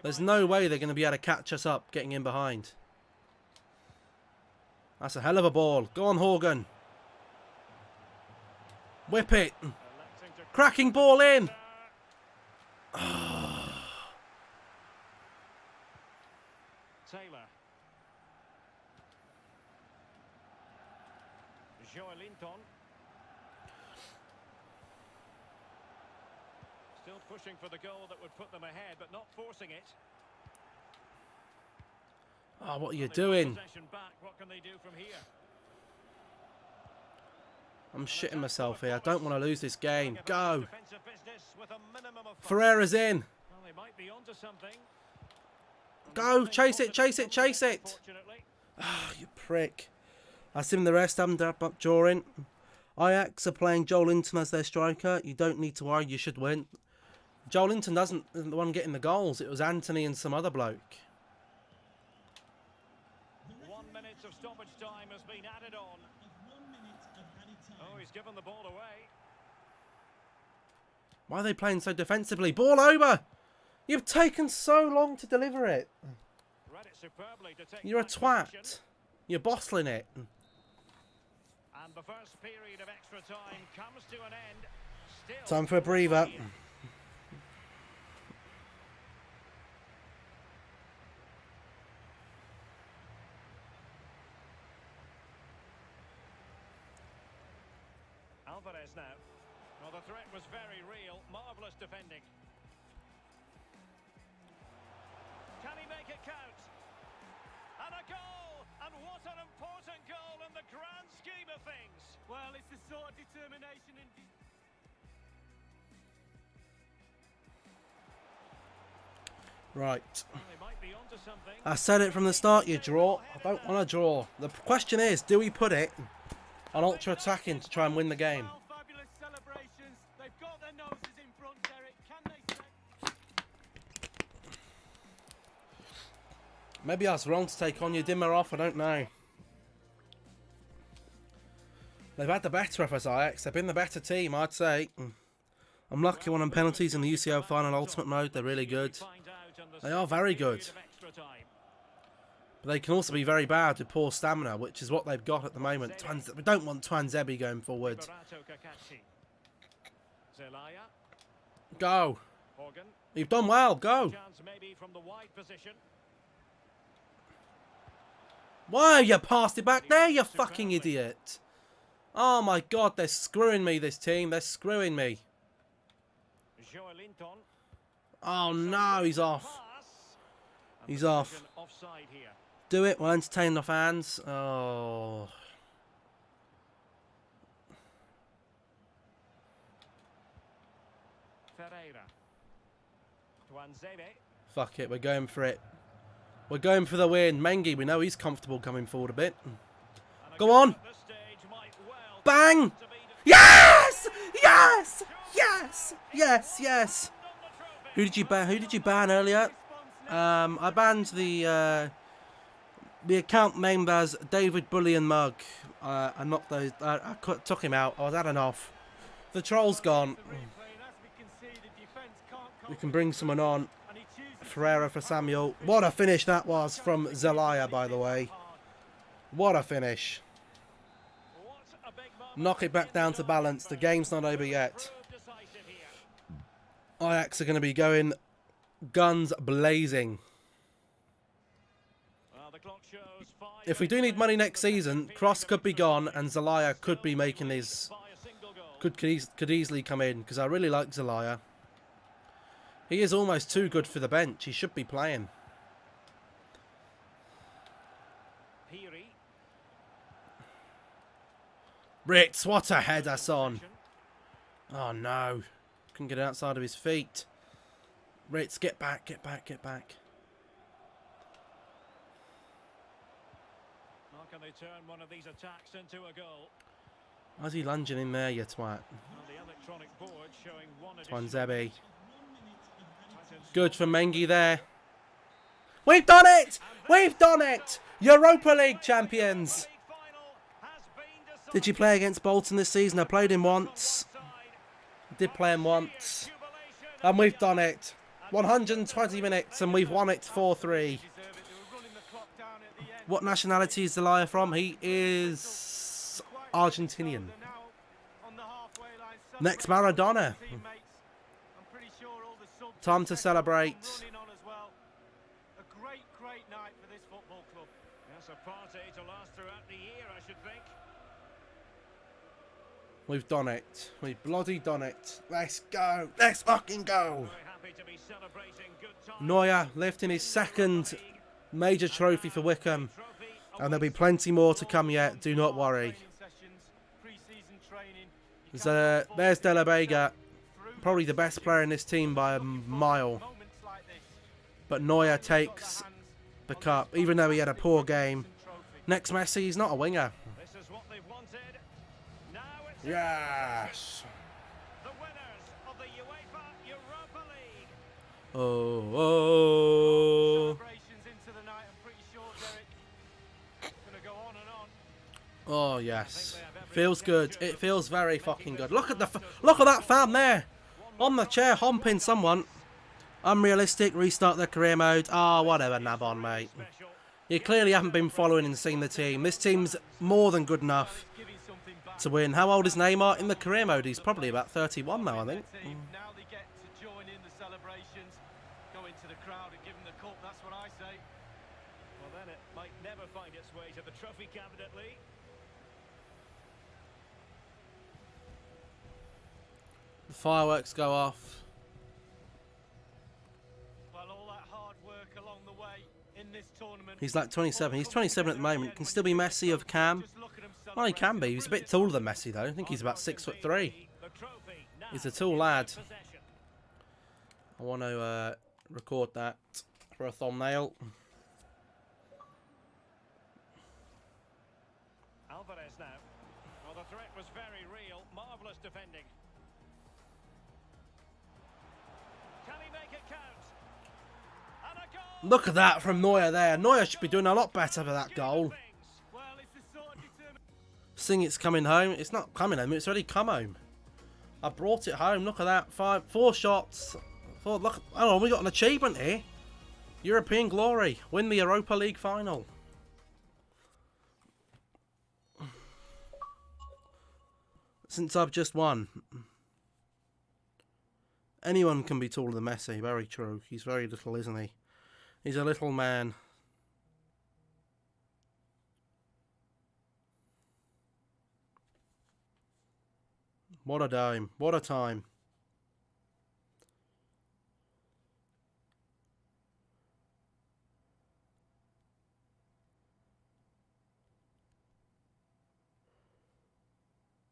There's no way they're going to be able to catch us up getting in behind. That's a hell of a ball. Go on, Horgan. Whip it. Cracking ball in. Taylor. Joelinton. Still pushing for the goal that would put them ahead, but not forcing it. Oh, what are you doing? Back. What can they do from here? I'm shitting myself here. I don't want to lose this game. Go. With a minimum of Ferreira's in. well, they might be onto something. Go. Chase it, chase it, chase it. Ah, you prick. I seen the rest haven't up during. Ajax are playing Joelinton as their striker. You don't need to worry. You should win. Joelinton isn't the one getting the goals. It was Anthony and some other bloke. 1 minute of stoppage time has been added on. Oh, he's given the ball away. Why are they playing so defensively? Ball over. You've taken so long to deliver it. Read it superbly to take You're a back possession. twat. You're bossling it. And the first period of extra time comes to an end. Still Time for a breather. Alvarez now. Well, the threat was very real. Marvellous defending. Can he make it count? And a goal! And what an important goal in the grand scheme of things. Well, it's the sort of determination and... Right. Well, they might be onto something. I said it from the start, you draw. I don't want to draw. The question is, do we put it on ultra attacking to try and win the game? Well, fabulous celebrations. They've got their noses in front, Derek. Can they say... Maybe I was wrong to take on your dimmer off. I don't know. They've had the better of us, Ajax. They've been the better team, I'd say. I'm lucky on them penalties in the UCL final ultimate mode. They're really good. They are very good. But they can also be very bad with poor stamina, which is what they've got at the moment. We don't want Twanzebe going forward. Go. You've done well. Go. Why you passed it back there, you fucking idiot? Oh my god, they're screwing me, this team. They're screwing me. Oh no, he's off. He's off. Do it, we'll entertain the fans. Oh. Fuck it, we're going for it. We're going for the win. Mengi, we know he's comfortable coming forward a bit. Go on. Bang! Yes! Yes! Yes! Yes! Yes! Who did you ban? Who did you ban earlier? I banned the account named as David Bullion Mug. I'm not those. I took him out. I was had enough. The troll's gone. We can bring someone on. Ferreira for Samuel. What a finish that was from Zelaya, by the way. What a finish. Knock it back down to balance. The game's not over yet. Ajax are going to be going guns blazing. If we do need money next season, Cross could be gone and Zelaya could be making his... Could easily come in, because I really like Zelaya. He is almost too good for the bench. He should be playing. Ritz, what a header, son. Oh no. Couldn't get it outside of his feet. Ritz, get back, get back, get back. How can they turn one of these attacks into a goal? Why's he lunging in there, you twat? Twanzebe. Good for Mengi there. We've done it! We've done it! Europa League champions! Did you play against Bolton this season? I played him once. I did play him once. And we've done it. 120 minutes and we've won it 4-3. What nationality is Zelaya from? He is Argentinian. Next Maradona. Time to celebrate. A great night for this football club. That's a party to last throughout the year, I should think. We've done it. We've bloody done it. Let's go. Let's fucking go. Neuer lifting his second major trophy for Wycombe. And there'll be plenty more to come yet. Do not worry. There's De La Vega. Probably the best player in this team by a mile. But Neuer takes the cup, even though he had a poor game. Next Messi, he's not a winger. Yes! The winners of the UEFA Europa League. Oh. Celebrations into the night, I'm pretty sure, Derek. It's gonna go on and on. Oh yes. Feels good. It feels very fucking good. Look at that fan there. On the chair, humping someone. Unrealistic, restart their career mode. Ah, whatever, Nabon, mate. You clearly haven't been following and seeing the team. This team's more than good enough to win. How old is Neymar in the career mode? He's probably about 31 now, I think. Now they get to join in the celebrations, go into the crowd and give them the cup, that's what I say. Well, then it might never find its way to the trophy cabinet, Lee. The fireworks go off. Well, all that hard work along the way in this tournament. He's like 27. He's 27 at the moment. Can still be Messi of Cam. Well, he can be. He's a bit taller than Messi, though. I think he's about 6'3". He's a tall lad. I want to record that for a thumbnail. Alvarez now. Well, the threat was very real. Marvellous defending. Can he make it count? And a goal! Look at that from Neuer there. Neuer should be doing a lot better for that goal. Well, it's the sort of determination. Sing it's coming home. It's not coming home. It's already come home. I brought it home. Look at that. 4 shots. Look. Oh, we got an achievement here. European glory. Win the Europa League final. Since I've just won. Anyone can be taller than Messi. Very true. He's very little, isn't he? He's a little man. What a time. What a time.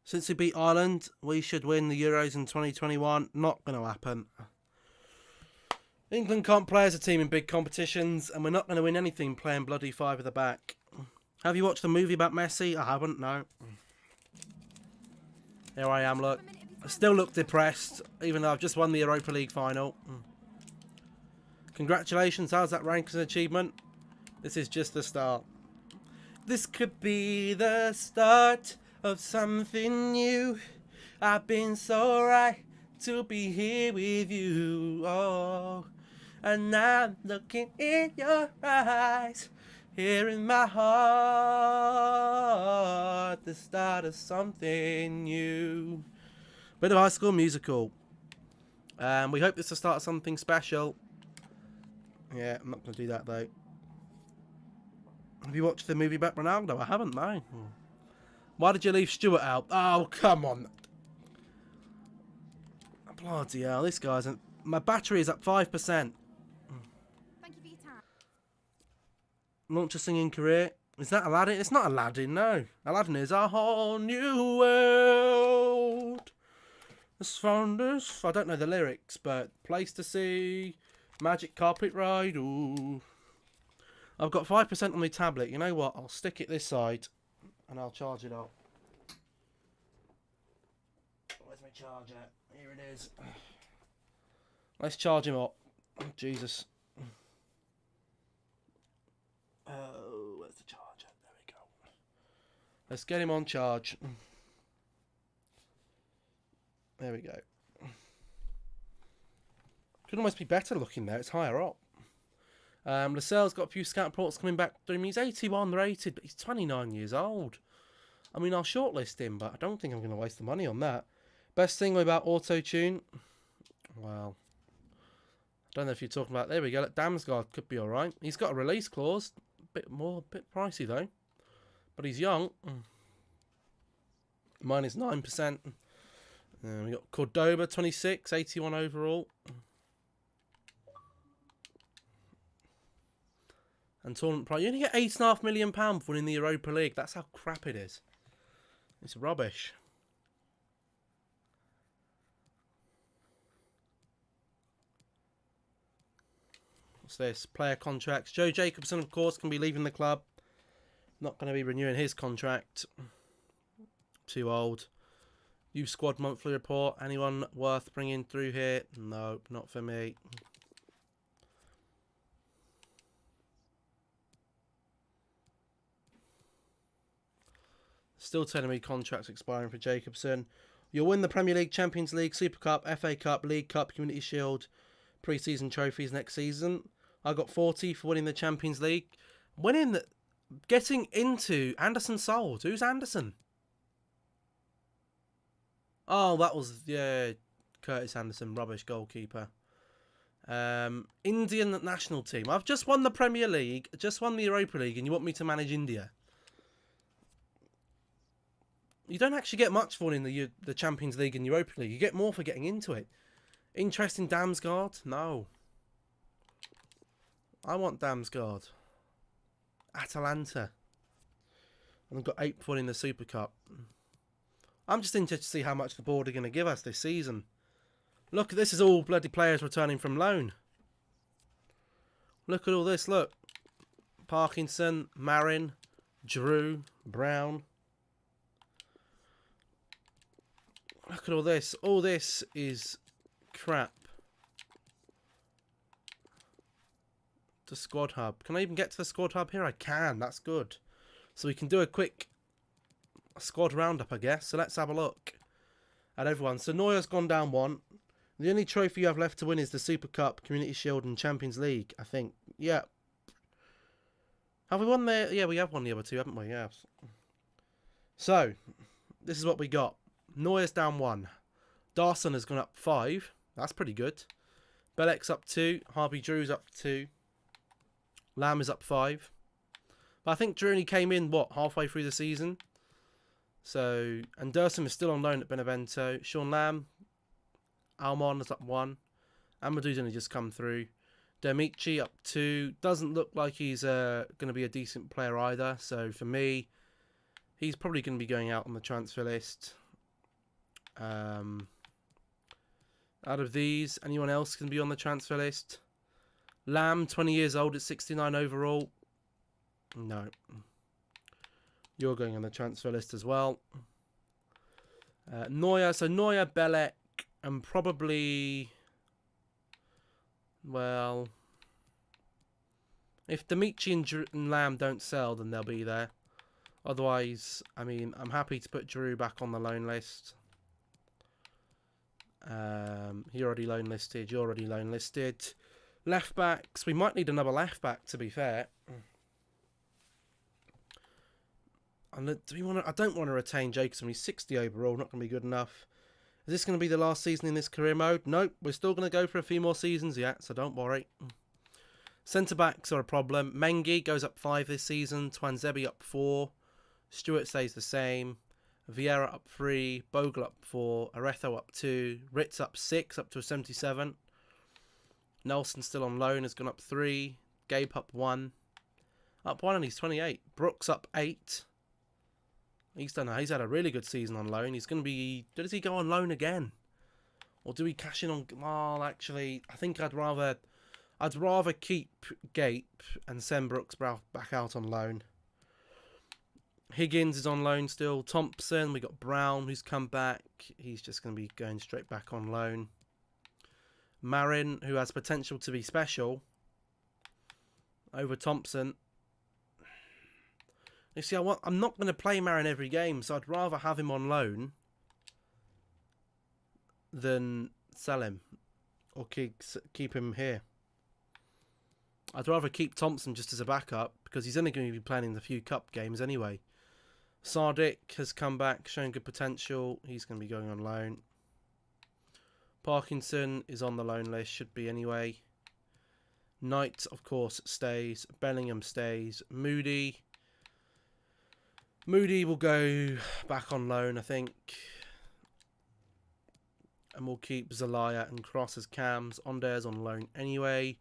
Since we beat Ireland, we should win the Euros in 2021. Not going to happen. England can't play as a team in big competitions, and we're not going to win anything playing bloody 5 at the back. Have you watched the movie about Messi? I haven't, no. Here I am, look. I still look depressed, even though I've just won the Europa League final. Congratulations, how's that rank as an achievement? This is just the start. This could be the start of something new. I've been so right to be here with you. Oh, and I'm looking in your eyes, here in my heart, the start of something new. Bit of High School Musical. We hope this will start something special. Yeah, I'm not going to do that though. Have you watched the movie about Ronaldo? I haven't, no. Why did you leave Stuart out? Oh, come on. Bloody hell, this guy's... My battery is at 5%. Thank you for your time. Launch a singing career. Is that Aladdin? It's not Aladdin, no. Aladdin is a whole new world. As fond as... I don't know the lyrics, but place to see, magic carpet ride, ooh. I've got 5% on my tablet. You know what? I'll stick it this side and I'll charge it up. Where's my charger? Here it is. Let's charge him up. Oh, Jesus. Oh, where's the charger? There we go. Let's get him on charge. There we go. Could almost be better looking there. It's higher up. Lascelles got a few scout reports coming back through him. He's 81 rated, but he's 29 years old. I mean, I'll shortlist him, but I don't think I'm going to waste the money on that. Best thing about auto-tune? Well, I don't know if you're talking about... There we go. Damsgaard could be alright. He's got a release clause. Bit pricey, though. But he's young. Mine is 9%. We got Cordoba, 26, 81 overall. And tournament price. You only get £8.5 million for winning the Europa League. That's how crap it is. It's rubbish. What's this? Player contracts. Joe Jacobson, of course, can be leaving the club. Not going to be renewing his contract. Too old. Youth squad monthly report. Anyone worth bringing through here? No, not for me. Still telling me contracts expiring for Jacobson. You'll win the Premier League, Champions League, Super Cup, FA Cup, League Cup, Community Shield, pre-season trophies next season. I got 40 for winning the Champions League. Getting into Anderson sold. Who's Anderson? Oh, that was, yeah, Curtis Anderson, rubbish goalkeeper. Indian national team. I've just won the Premier League, just won the Europa League, and you want me to manage India? You don't actually get much for winning the Champions League and Europa League. You get more for getting into it. Interest in Damsgaard? No. I want Damsgaard. Atalanta. And I've got 8 for winning the Super Cup. I'm just interested to see how much the board are going to give us this season. Look, this is all bloody players returning from loan. Look at all this, look. Parkinson, Marin, Drew, Brown. Look at all this. All this is crap. The squad hub. Can I even get to the squad hub here? I can. That's good. So we can do a quick squad roundup, I guess. So let's have a look at everyone. So Neuer's gone down 1. The only trophy you have left to win is the Super Cup, Community Shield and Champions League, I think. Yeah. Have we won the... Yeah, we have won the other 2, haven't we? Yeah. So, this is what we got. Neuer's down 1. Darson has gone up 5. That's pretty good. Belek's up 2. Harvey Drew's up 2. Lamb is up 5. But I think Drew only came in, what, halfway through the season? So, and Durson is still on loan at Benevento. Sean Lamb, Almon is up 1. Amadou's only just come through. Demichi up 2. Doesn't look like he's going to be a decent player either. So for me, he's probably going to be going out on the transfer list. Out of these, anyone else can be on the transfer list? Lamb, 20 years old at 69 overall. No. You're going on the transfer list as well. Neuer. So Neuer, Belek, and probably... Well... If Demichi and Lamb don't sell, then they'll be there. Otherwise, I mean, I'm happy to put Drew back on the loan list. He already loan listed. You're already loan listed. Left backs. We might need another left back, to be fair. Do we want to? I don't want to retain Jacobson. He's 60 overall. Not going to be good enough. Is this going to be the last season in this career mode? Nope. We're still going to go for a few more seasons yet, so don't worry. Centre backs are a problem. Mengi goes up 5 this season. Twanzebe up 4. Stewart stays the same. Vieira up 3. Bogle up 4. Aretho up 2. Ritz up 6, up to a 77. Nelson still on loan, has gone up 3. Gabe up 1. Up 1 and he's 28. Brooks up 8. He's had a really good season on loan. He's going to be... Does he go on loan again? Or do we cash in on... Well, actually, I think I'd rather keep Gape and send Brooks back out on loan. Higgins is on loan still. Thompson, we got Brown who's come back. He's just going to be going straight back on loan. Marin, who has potential to be special, over Thompson. You see, I'm not going to play Marin every game, so I'd rather have him on loan than sell him or keep him here. I'd rather keep Thompson just as a backup because he's only going to be playing in the few cup games anyway. Sardic has come back, showing good potential. He's going to be going on loan. Parkinson is on the loan list, should be anyway. Knight, of course, stays. Bellingham stays. Moody will go back on loan, I think. And we'll keep Zelaya and Cross as cams. Onder's on loan anyway.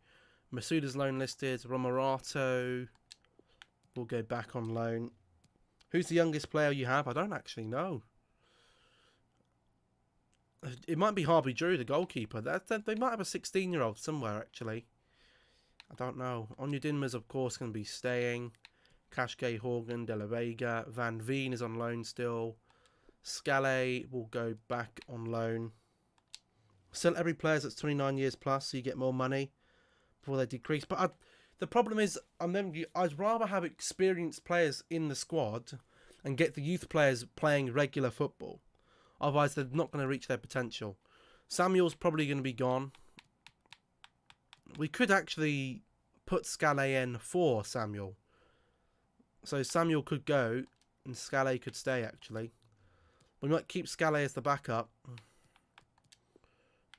Masuda's loan listed. Romorato will go back on loan. Who's the youngest player you have? I don't actually know. It might be Harvey Drew, the goalkeeper. They might have a 16-year-old somewhere, actually. I don't know. Onyedinma's, of course, going to be staying. Kashke, Horgan, De La Vega. Van Veen is on loan still. Scalé will go back on loan. Sell every player that's 29 years plus so you get more money before they decrease. But the problem is, I'd rather have experienced players in the squad and get the youth players playing regular football. Otherwise, they're not going to reach their potential. Samuel's probably going to be gone. we could actually put Scala in for Samuel. So Samuel could go and Scala could stay, actually. We might keep Scala as the backup.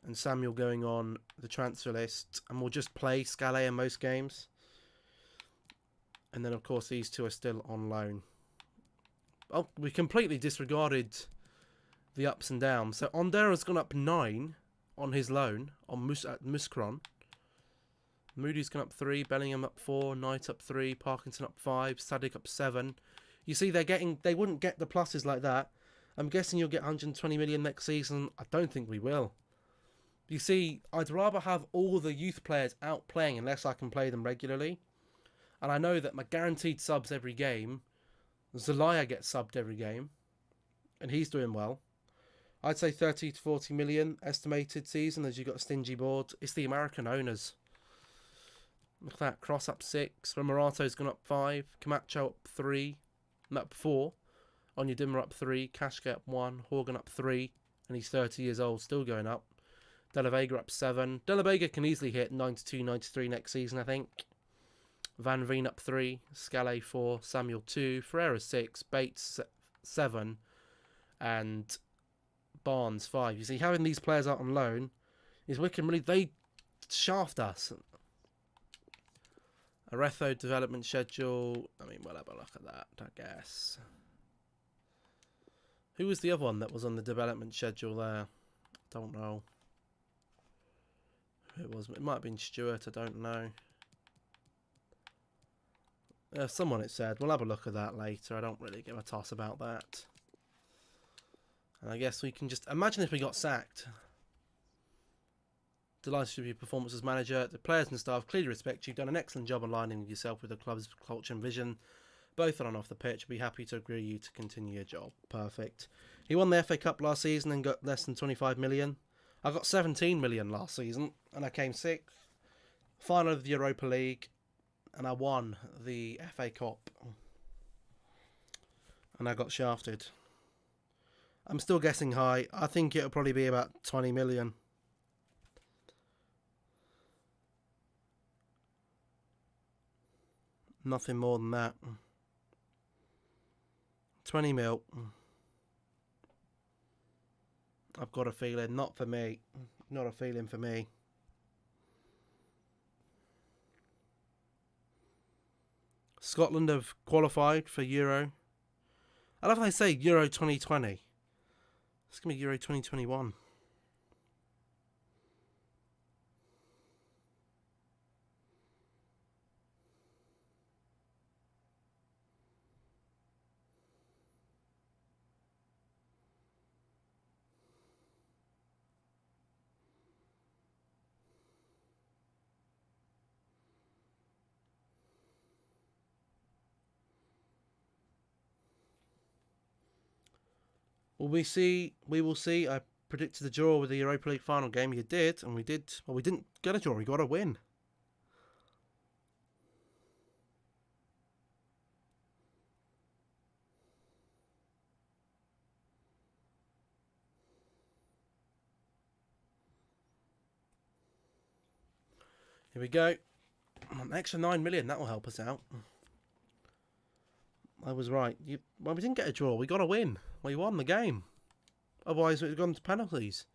And Samuel going on the transfer list. And we'll just play Scala in most games. And then, of course, these two are still on loan. Oh, we completely disregarded the ups and downs. So Ondera's gone up 9 on his loan at Muskron. Moody's gone up 3, Bellingham up 4, Knight up 3, Parkinson up 5, Sadik up 7. You see, they wouldn't get the pluses like that. I'm guessing you'll get 120 million next season. I don't think we will. You see, I'd rather have all the youth players out playing unless I can play them regularly. And I know that my guaranteed subs every game, Zelaya gets subbed every game, and he's doing well. I'd say 30 to 40 million estimated season as you got a stingy board. It's the American owners. Look at that. Cross up 6. Romorato's gone up 5. Camacho up 3. Up 4. Onyedinma up 3. Kashka up 1. Horgan up 3. And he's 30 years old, still going up. De La Vega up 7. De La Vega can easily hit 92, 93 next season, I think. Van Veen up 3. Scala 4. Samuel 2. Ferreira 6. Bates 7. And Barnes 5. You see, having these players out on loan is Wycombe really, they shaft us. Aretho development schedule. I mean, we'll have a look at that, I guess. Who was the other one that was on the development schedule there? Don't know. Who it was? It might have been Stewart, I don't know. Someone it said. We'll have a look at that later. I don't really give a toss about that. And I guess we can just imagine if we got sacked. Delighted with your performance as manager. The players and staff clearly respect you. You've done an excellent job aligning yourself with the club's culture and vision, both on and off the pitch. Be happy to agree you to continue your job. Perfect. He won the FA Cup last season and got less than 25 million. I got 17 million last season and I came 6th. Final of the Europa League and I won the FA Cup. And I got shafted. I'm still guessing high. I think it'll probably be about 20 million. Nothing more than that. 20 mil. I've got a feeling. Not for me. Not a feeling for me. Scotland have qualified for Euro. I love how they say Euro 2020. It's going to be Euro 2021. Will we see? We will see. I predicted the draw with the Europa League final game. You did, and we did. Well, we didn't get a draw. We got a win. Here we go. An extra 9 million. That will help us out. I was right. Well, we didn't get a draw. We got a win. We won the game. Otherwise, it would have gone to penalties.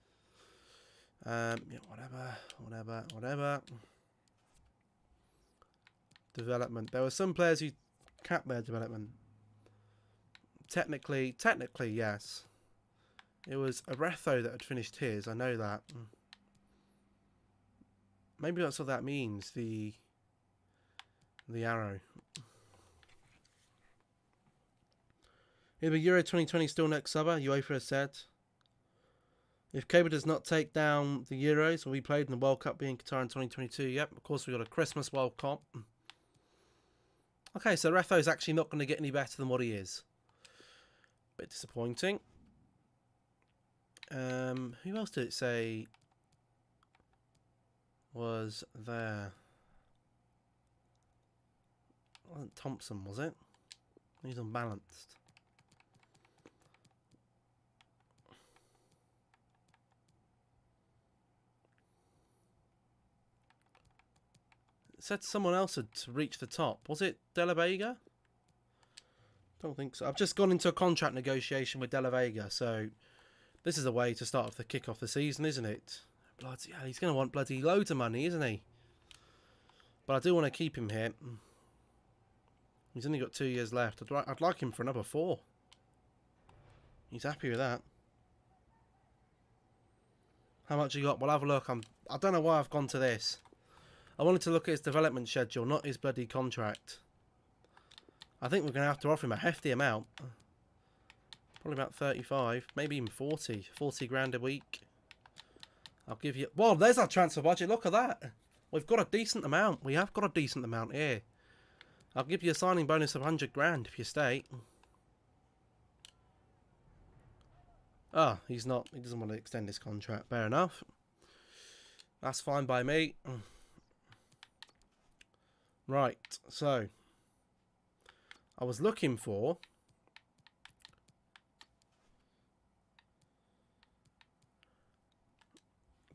Yeah, whatever. Development. There were some players who capped their development. Technically, yes. It was Aretho that had finished his. I know that. Maybe that's what that means. The arrow. Is the Euro 2020 still next summer? UEFA has said. If Cable does not take down the Euros, will be played in the World Cup being Qatar in 2022. Yep, of course we've got a Christmas World Cup. Okay, so Retho's actually not going to get any better than what he is. Bit disappointing. Who else did it say was there? It wasn't Thompson, was it? He's unbalanced. said someone else had reached the top. Was it De La Vega? Don't think so. I've just gone into a contract negotiation with De La Vega, so this is a way to start off the kick off the season, isn't it? Bloody hell, he's going to want bloody loads of money, isn't he? But I do want to keep him here. He's only got 2 years left. I'd like him for another 4. He's happy with that. How much he got? We'll have a look. I don't know why I've gone to this. I wanted to look at his development schedule, not his bloody contract. I think we're going to have to offer him a hefty amount. Probably about 35, maybe even 40. 40 grand a week. I'll give you... Well, there's our transfer budget. Look at that. We've got a decent amount. We have got a decent amount here. I'll give you a signing bonus of 100 grand if you stay. Ah, he's not. He doesn't want to extend his contract. Fair enough. That's fine by me. Right, so I was looking for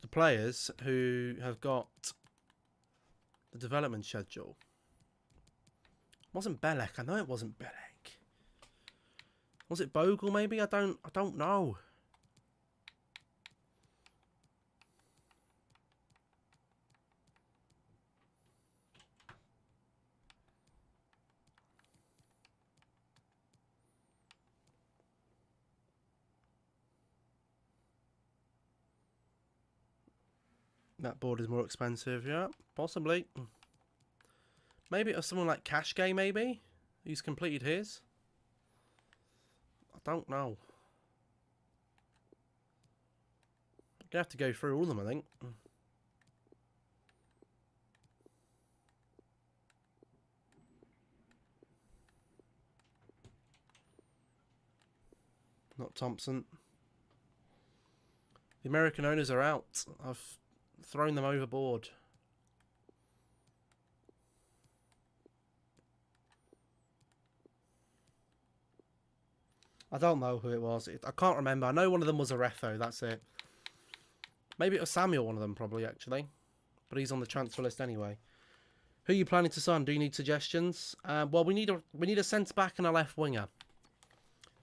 the players who have got the development schedule. It wasn't Belek. I know it wasn't Belek. Was it Bogle maybe? I don't know. That board is more expensive, yeah, possibly. Maybe it was someone like Cashgay, maybe? He's completed his. I don't know. You have to go through all of them, I think. Not Thompson. The American owners are out. I've thrown them overboard. I don't know who it was. I can't remember. I know one of them was a Refo. That's it. Maybe it was Samuel, one of them, probably, actually. But he's on the transfer list anyway. Who are you planning to sign? Do you need suggestions? Well, we need a centre-back and a left winger.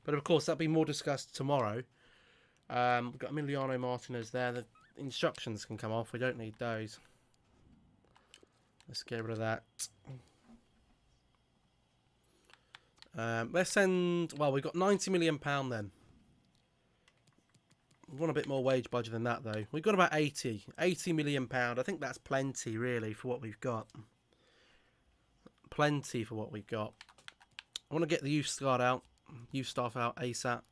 But, of course, that'll be more discussed tomorrow. We've got Emiliano Martinez there. The instructions can come off. We don't need those. Let's get rid of that. Let's send... Well, we've got £90 million then. We want a bit more wage budget than that, though. We've got about £80 million. I think that's plenty, really, for what we've got. Plenty for what we've got. I want to get the youth staff out ASAP.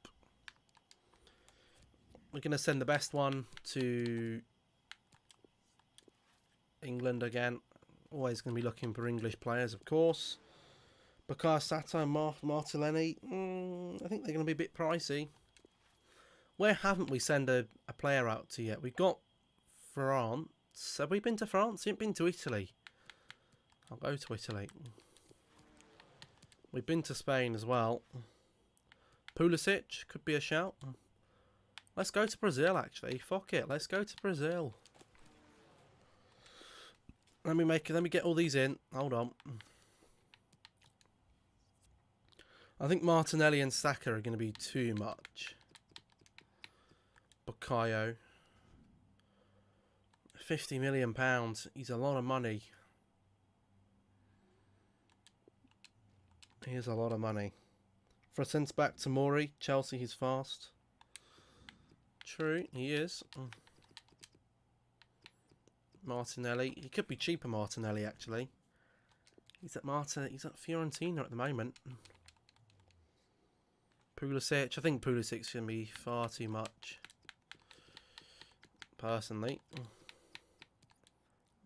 We're going to send the best one to England again. Always going to be looking for English players, of course. Bakar Sato and Martinelli. I think they're going to be a bit pricey. Where haven't we sent a player out to yet? We've got France. Have we been to France? We haven't been to Italy. I'll go to Italy. We've been to Spain as well. Pulisic could be a shout. Let's go to Brazil, actually. Fuck it. Let's go to Brazil. Let me get all these in. Hold on. I think Martinelli and Saka are going to be too much. Bukayo. £50 million. He's a lot of money. Here's a lot of money. For a centre-back, Tamori. Chelsea, he's fast. True, he is. Martinelli. He could be cheaper, Martinelli, actually. He's at Fiorentina at the moment. Pulisic. I think Pulisic's going to be far too much. Personally.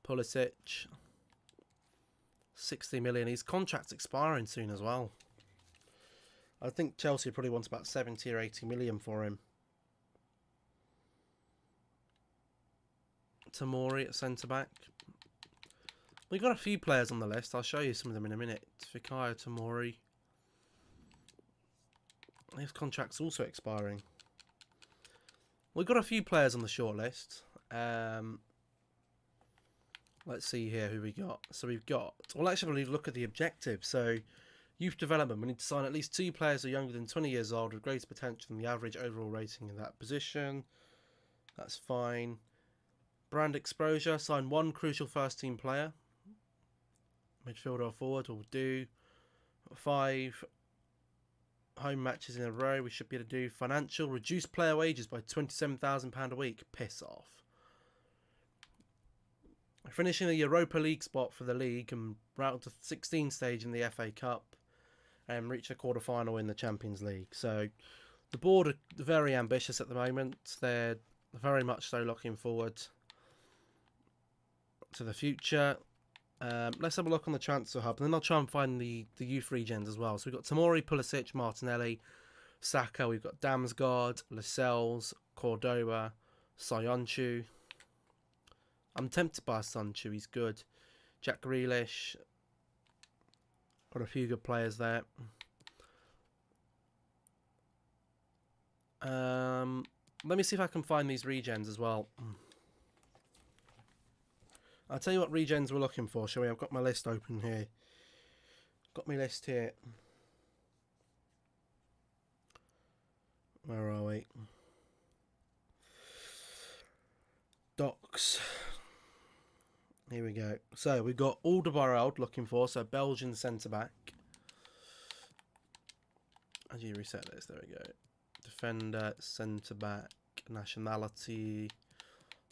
Pulisic. 60 million. His contract's expiring soon as well. I think Chelsea probably wants about 70 or 80 million for him. Tamori at centre-back. We've got a few players on the list. I'll show you some of them in a minute. Fikayo Tamori. His contract's also expiring. We've got a few players on the short list. Let's see here who we got. So we've got... Well, actually, we'll look at the objectives. So, youth development. We need to sign at least 2 players who are younger than 20 years old with greater potential than the average overall rating in that position. That's fine. Brand exposure. Sign 1 crucial first-team player. Midfielder or forward will do. 5 home matches in a row we should be able to do. Financial. Reduce player wages by £27,000 a week. Piss off. Finishing a Europa League spot for the league and route to 16 stage in the FA Cup and reach a quarter-final in the Champions League. So the board are very ambitious at the moment. They're very much so looking forward to the future. Let's have a look on the transfer hub, and then I'll try and find the youth regens as well. So we've got Tomori, Pulisic, Martinelli, Saka. We've got Damsgaard, Lascelles, Cordoba, Soyuncu. I'm tempted by Soyuncu. He's good. Jack Grealish. Got a few good players there. Let me see if I can find these regens as well. I'll tell you what regens we're looking for, shall we? I've got my list open here. Got my list here. Where are we? Docs. Here we go. So we've got Alderweireld looking for, so Belgian centre back. How do you reset this? There we go. Defender, centre back, nationality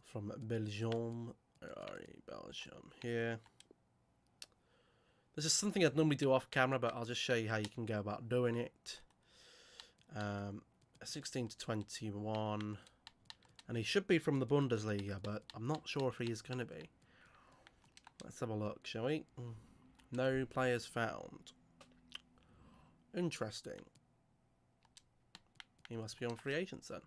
from Belgium. Where are you? Belgium here. This is something I'd normally do off camera, but I'll just show you how you can go about doing it. 16 to 21. And he should be from the Bundesliga, but I'm not sure if he is going to be. Let's have a look, shall we? No players found. Interesting. He must be on free agents then.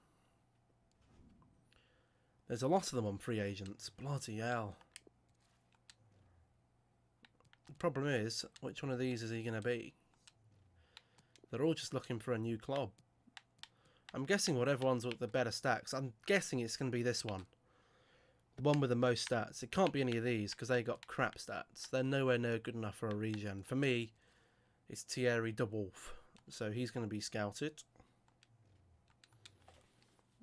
There's a lot of them on free agents. Bloody hell. The problem is, which one of these is he going to be? They're all just looking for a new club. I'm guessing whatever one's with the better stats. I'm guessing it's going to be this one. The one with the most stats. It can't be any of these because they got crap stats. They're nowhere near good enough for a regen. For me, it's Thierry Dewolf. So he's going to be scouted.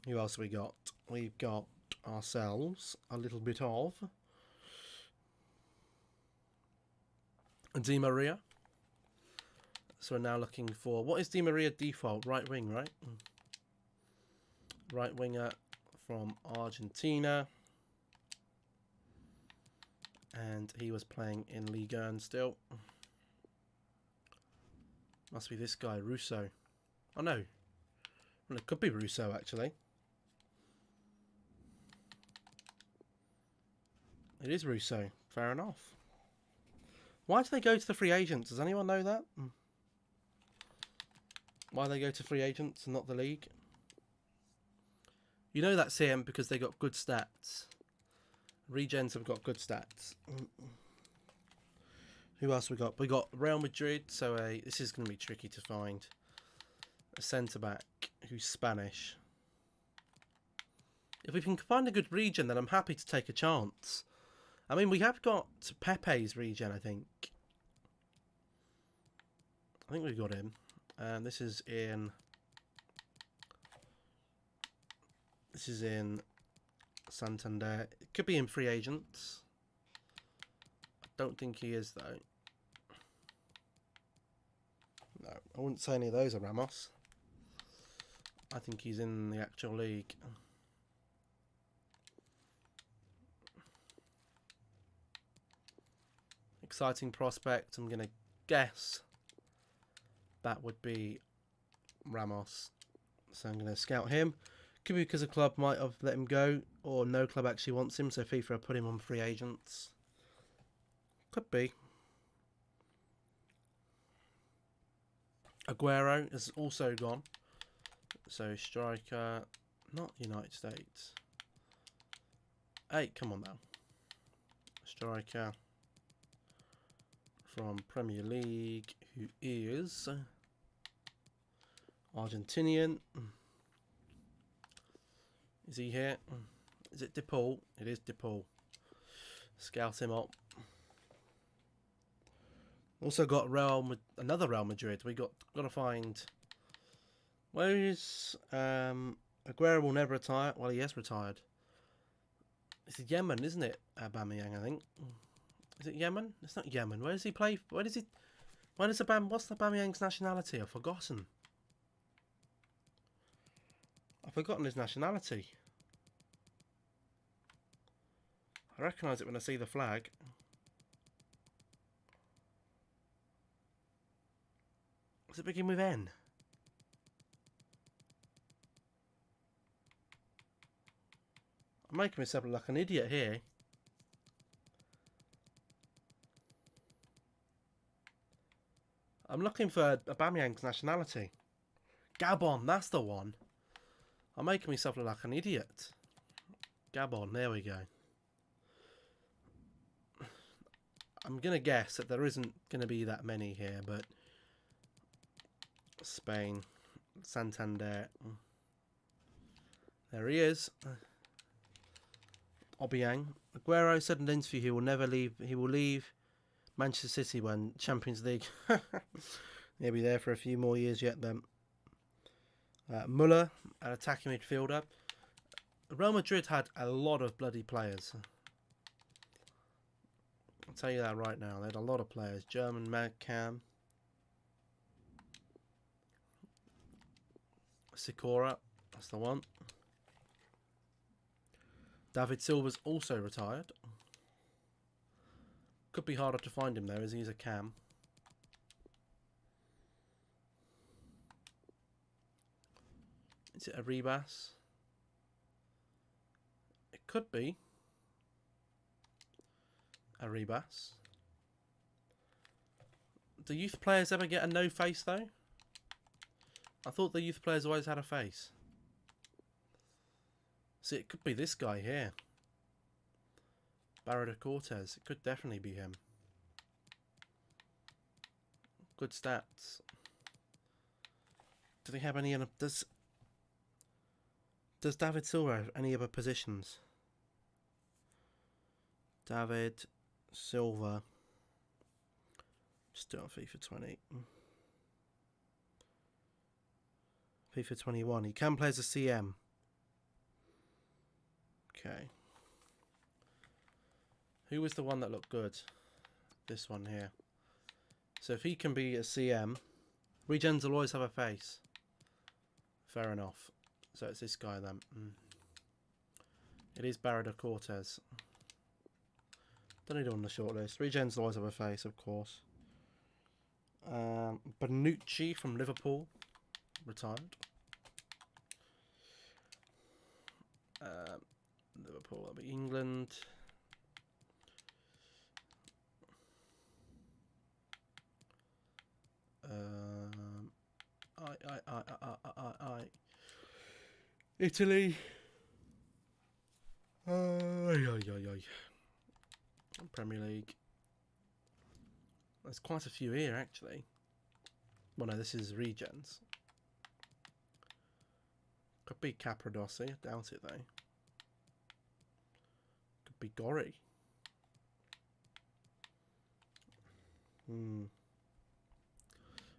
Who else have we got? We've got ourselves a little bit of Di Maria. So we're now looking for... What is Di Maria default? Right wing, right? Right winger from Argentina. And he was playing in Ligue 1 still. Must be this guy, Russo. Oh no. Well, it could be Russo actually. It is Russo. Fair enough. Why do they go to the free agents? Does anyone know that? Why they go to free agents and not the league? You know that's him because they got good stats. Regens have got good stats. Who else we got? We got Real Madrid. So this is going to be tricky to find. A centre back who's Spanish. If we can find a good regen, then I'm happy to take a chance. I mean, we have got Pepe's regen, I think. I think we've got him. And this is in... This is in Santander. It could be in free agents. I don't think he is, though. No, I wouldn't say any of those are Ramos. I think he's in the actual league. Exciting prospect. I'm going to guess that would be Ramos. So I'm going to scout him. Could be because a club might have let him go, or no club actually wants him, so FIFA put him on free agents. Could be. Aguero is also gone. So striker, not United States. Hey, come on now. Striker from Premier League, who is Argentinian. Is he here? Is it DePaul? It is DePaul. Scout him up. Also got another Real Madrid. We got to find. Where is Aguero will never retire. Well, he has retired. It's Yemen, isn't it? Aubameyang, I think. Is it Yemen? It's not Yemen. Where does he play? What's Aubameyang's nationality? I've forgotten. I've forgotten his nationality. I recognise it when I see the flag. Does it begin with N? I'm making myself look like an idiot here. I'm looking for Aubameyang's nationality. Gabon, that's the one. I'm making myself look like an idiot. Gabon, there we go. I'm going to guess that there isn't going to be that many here, but Spain, Santander. There he is. Obiang. Aguero said in an interview he will never leave. He will leave Manchester City when Champions League. He'll be there for a few more years yet then. Muller, an attacking midfielder. Real Madrid had a lot of bloody players. I'll tell you that right now. They had a lot of players. German Magcam. Sikora, that's the one. David Silva's also retired. Could be harder to find him though, as he's a cam. Is it Arribas? It could be Arribas. Do youth players ever get a no face though? I thought the youth players always had a face. See, it could be this guy here. Barada Cortez. It could definitely be him. Good stats. Do they have any other... Does David Silva have any other positions? David Silva. Just do it on FIFA 20. FIFA 21. He can play as a CM. Okay. Who was the one that looked good? This one here. So if he can be a CM, regens will always have a face. Fair enough. So it's this guy then. It is Barada Cortez. Don't need him on the short list. Regens will always have a face, of course. Bonucci from Liverpool. Retired. Liverpool, that'll be England. Italy. Premier League. There's quite a few here actually. Well, no, this is regens. Could be Capradossi, I doubt it though. Could be Gori.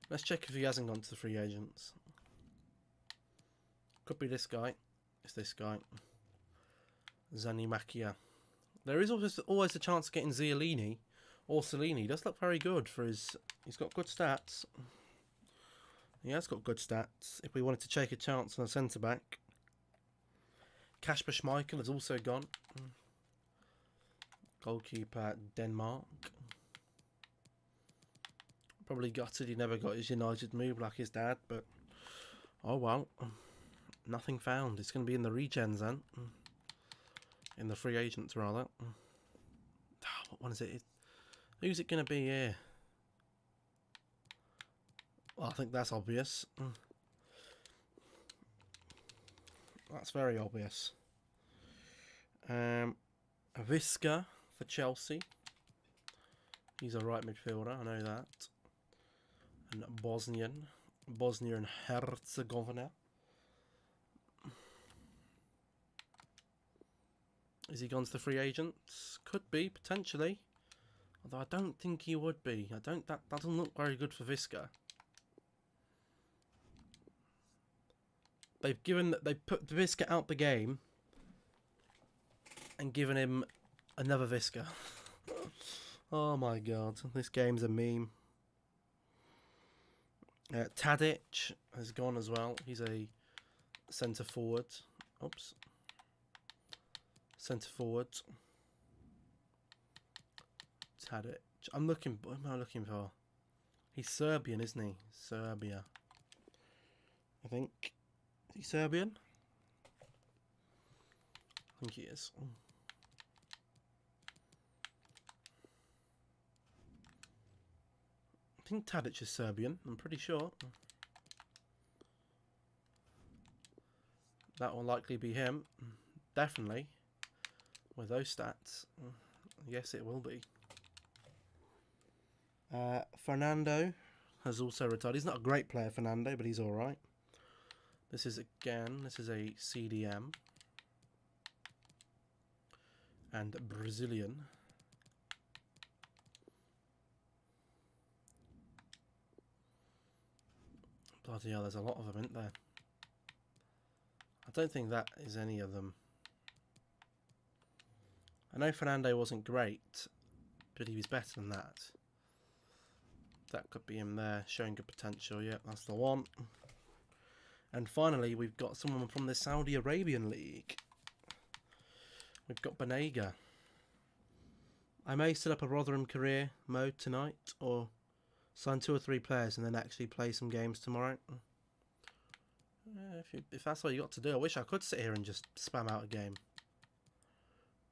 Let's check if he hasn't gone to the free agents. Could be this guy. It's this guy. Zanimakia. There is always a chance of getting Ziolini or Cellini. He does look very good for his... He's got good stats. He has got good stats. If we wanted to take a chance on a centre-back. Kasper Schmeichel has also gone. Goalkeeper Denmark. Probably gutted he never got his United move like his dad, but oh well. Nothing found. It's going to be in the regens then. In the free agents rather. What one is it? Who's it going to be here? Well, I think that's obvious. That's very obvious. Visca for Chelsea. He's a right midfielder, I know that. And Bosnia and Herzegovina. Is he gone to the free agents? Could be, potentially. Although I don't think he would be. That doesn't look very good for Visca. They've put Visca out the game and given him another Visca. Oh my god, this game's a meme. Tadic has gone as well. He's a centre forward. Oops. Centre forward. Tadic. What am I looking for? He's Serbian, isn't he? Serbia. I think. Is he Serbian? I think he is. I think Tadic is Serbian, I'm pretty sure. That will likely be him. Definitely. With those stats. Yes, it will be. Fernando has also retired. He's not a great player, Fernando, but he's alright. This is a CDM. And Brazilian. Bloody hell, there's a lot of them, isn't there? I don't think that is any of them. I know Fernando wasn't great, but he was better than that. That could be him there, showing good potential. Yep, that's the one. And finally, we've got someone from the Saudi Arabian League. We've got Banega. I may set up a Rotherham career mode tonight, or sign 2 or 3 players and then actually play some games tomorrow. If that's what you got to do, I wish I could sit here and just spam out a game.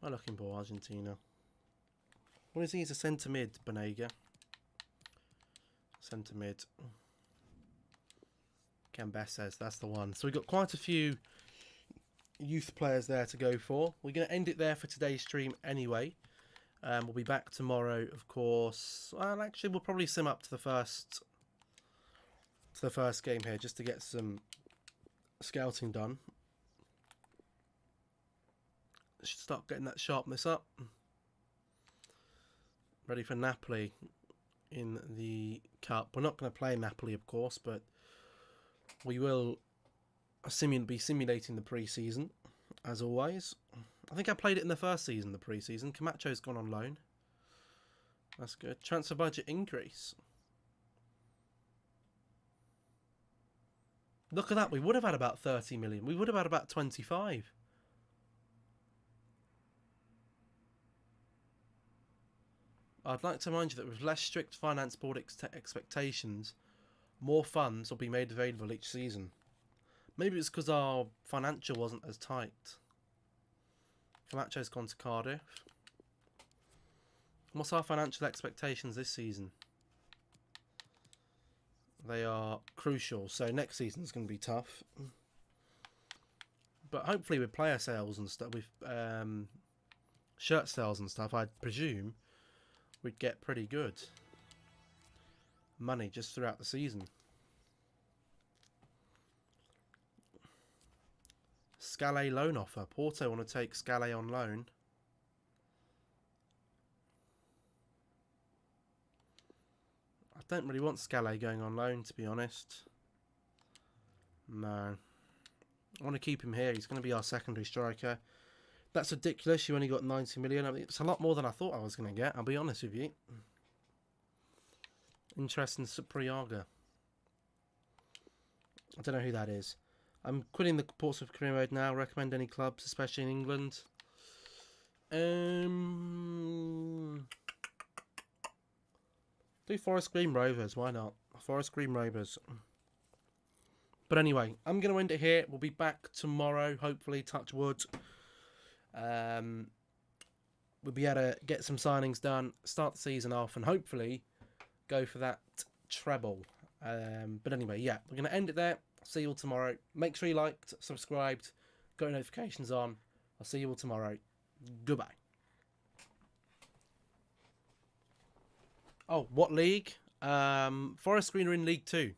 I'm looking for Argentina. What is he? He's a centre mid, Banega. Centre mid. Cambeses, that's the one. So we've got quite a few youth players there to go for. We're going to end it there for today's stream anyway. We'll be back tomorrow, of course. Well, actually, we'll probably sim up to the first game here just to get some scouting done. Should start getting that sharpness up. Ready for Napoli in the cup. We're not going to play Napoli, of course, but we will be simulating the pre-season as always. I think I played it in the first season, the pre-season. Camacho's gone on loan. That's good. Transfer budget increase. Look at that. We would have had about 30 million. We would have had about 25. I'd like to remind you that with less strict finance board expectations, more funds will be made available each season. Maybe it's because our financial wasn't as tight. Camacho's gone to Cardiff. What's our financial expectations this season? They are crucial, so next season's going to be tough. But hopefully with player sales and stuff, with shirt sales and stuff, I'd presume we'd get pretty good money just throughout the season. Scalé loan offer. Porto want to take Scalé on loan. I don't really want Scalé going on loan, to be honest. No. I want to keep him here. He's going to be our secondary striker. That's ridiculous. You only got 90 million. I mean, it's a lot more than I thought I was going to get, I'll be honest with you. Interesting Supriaga. I don't know who that is. I'm quitting the Portsmouth career mode now. Recommend any clubs, especially in England. Do Forest Green Rovers. Why not? Forest Green Rovers. But anyway, I'm going to end it here. We'll be back tomorrow, hopefully, touch wood. We'll be able to get some signings done, start the season off, and hopefully go for that treble. But anyway, yeah, we're going to end it there. See you all tomorrow. Make sure you liked, subscribed, got your notifications on. I'll see you all tomorrow. Goodbye. Oh, what league? Forest Green are in League 2.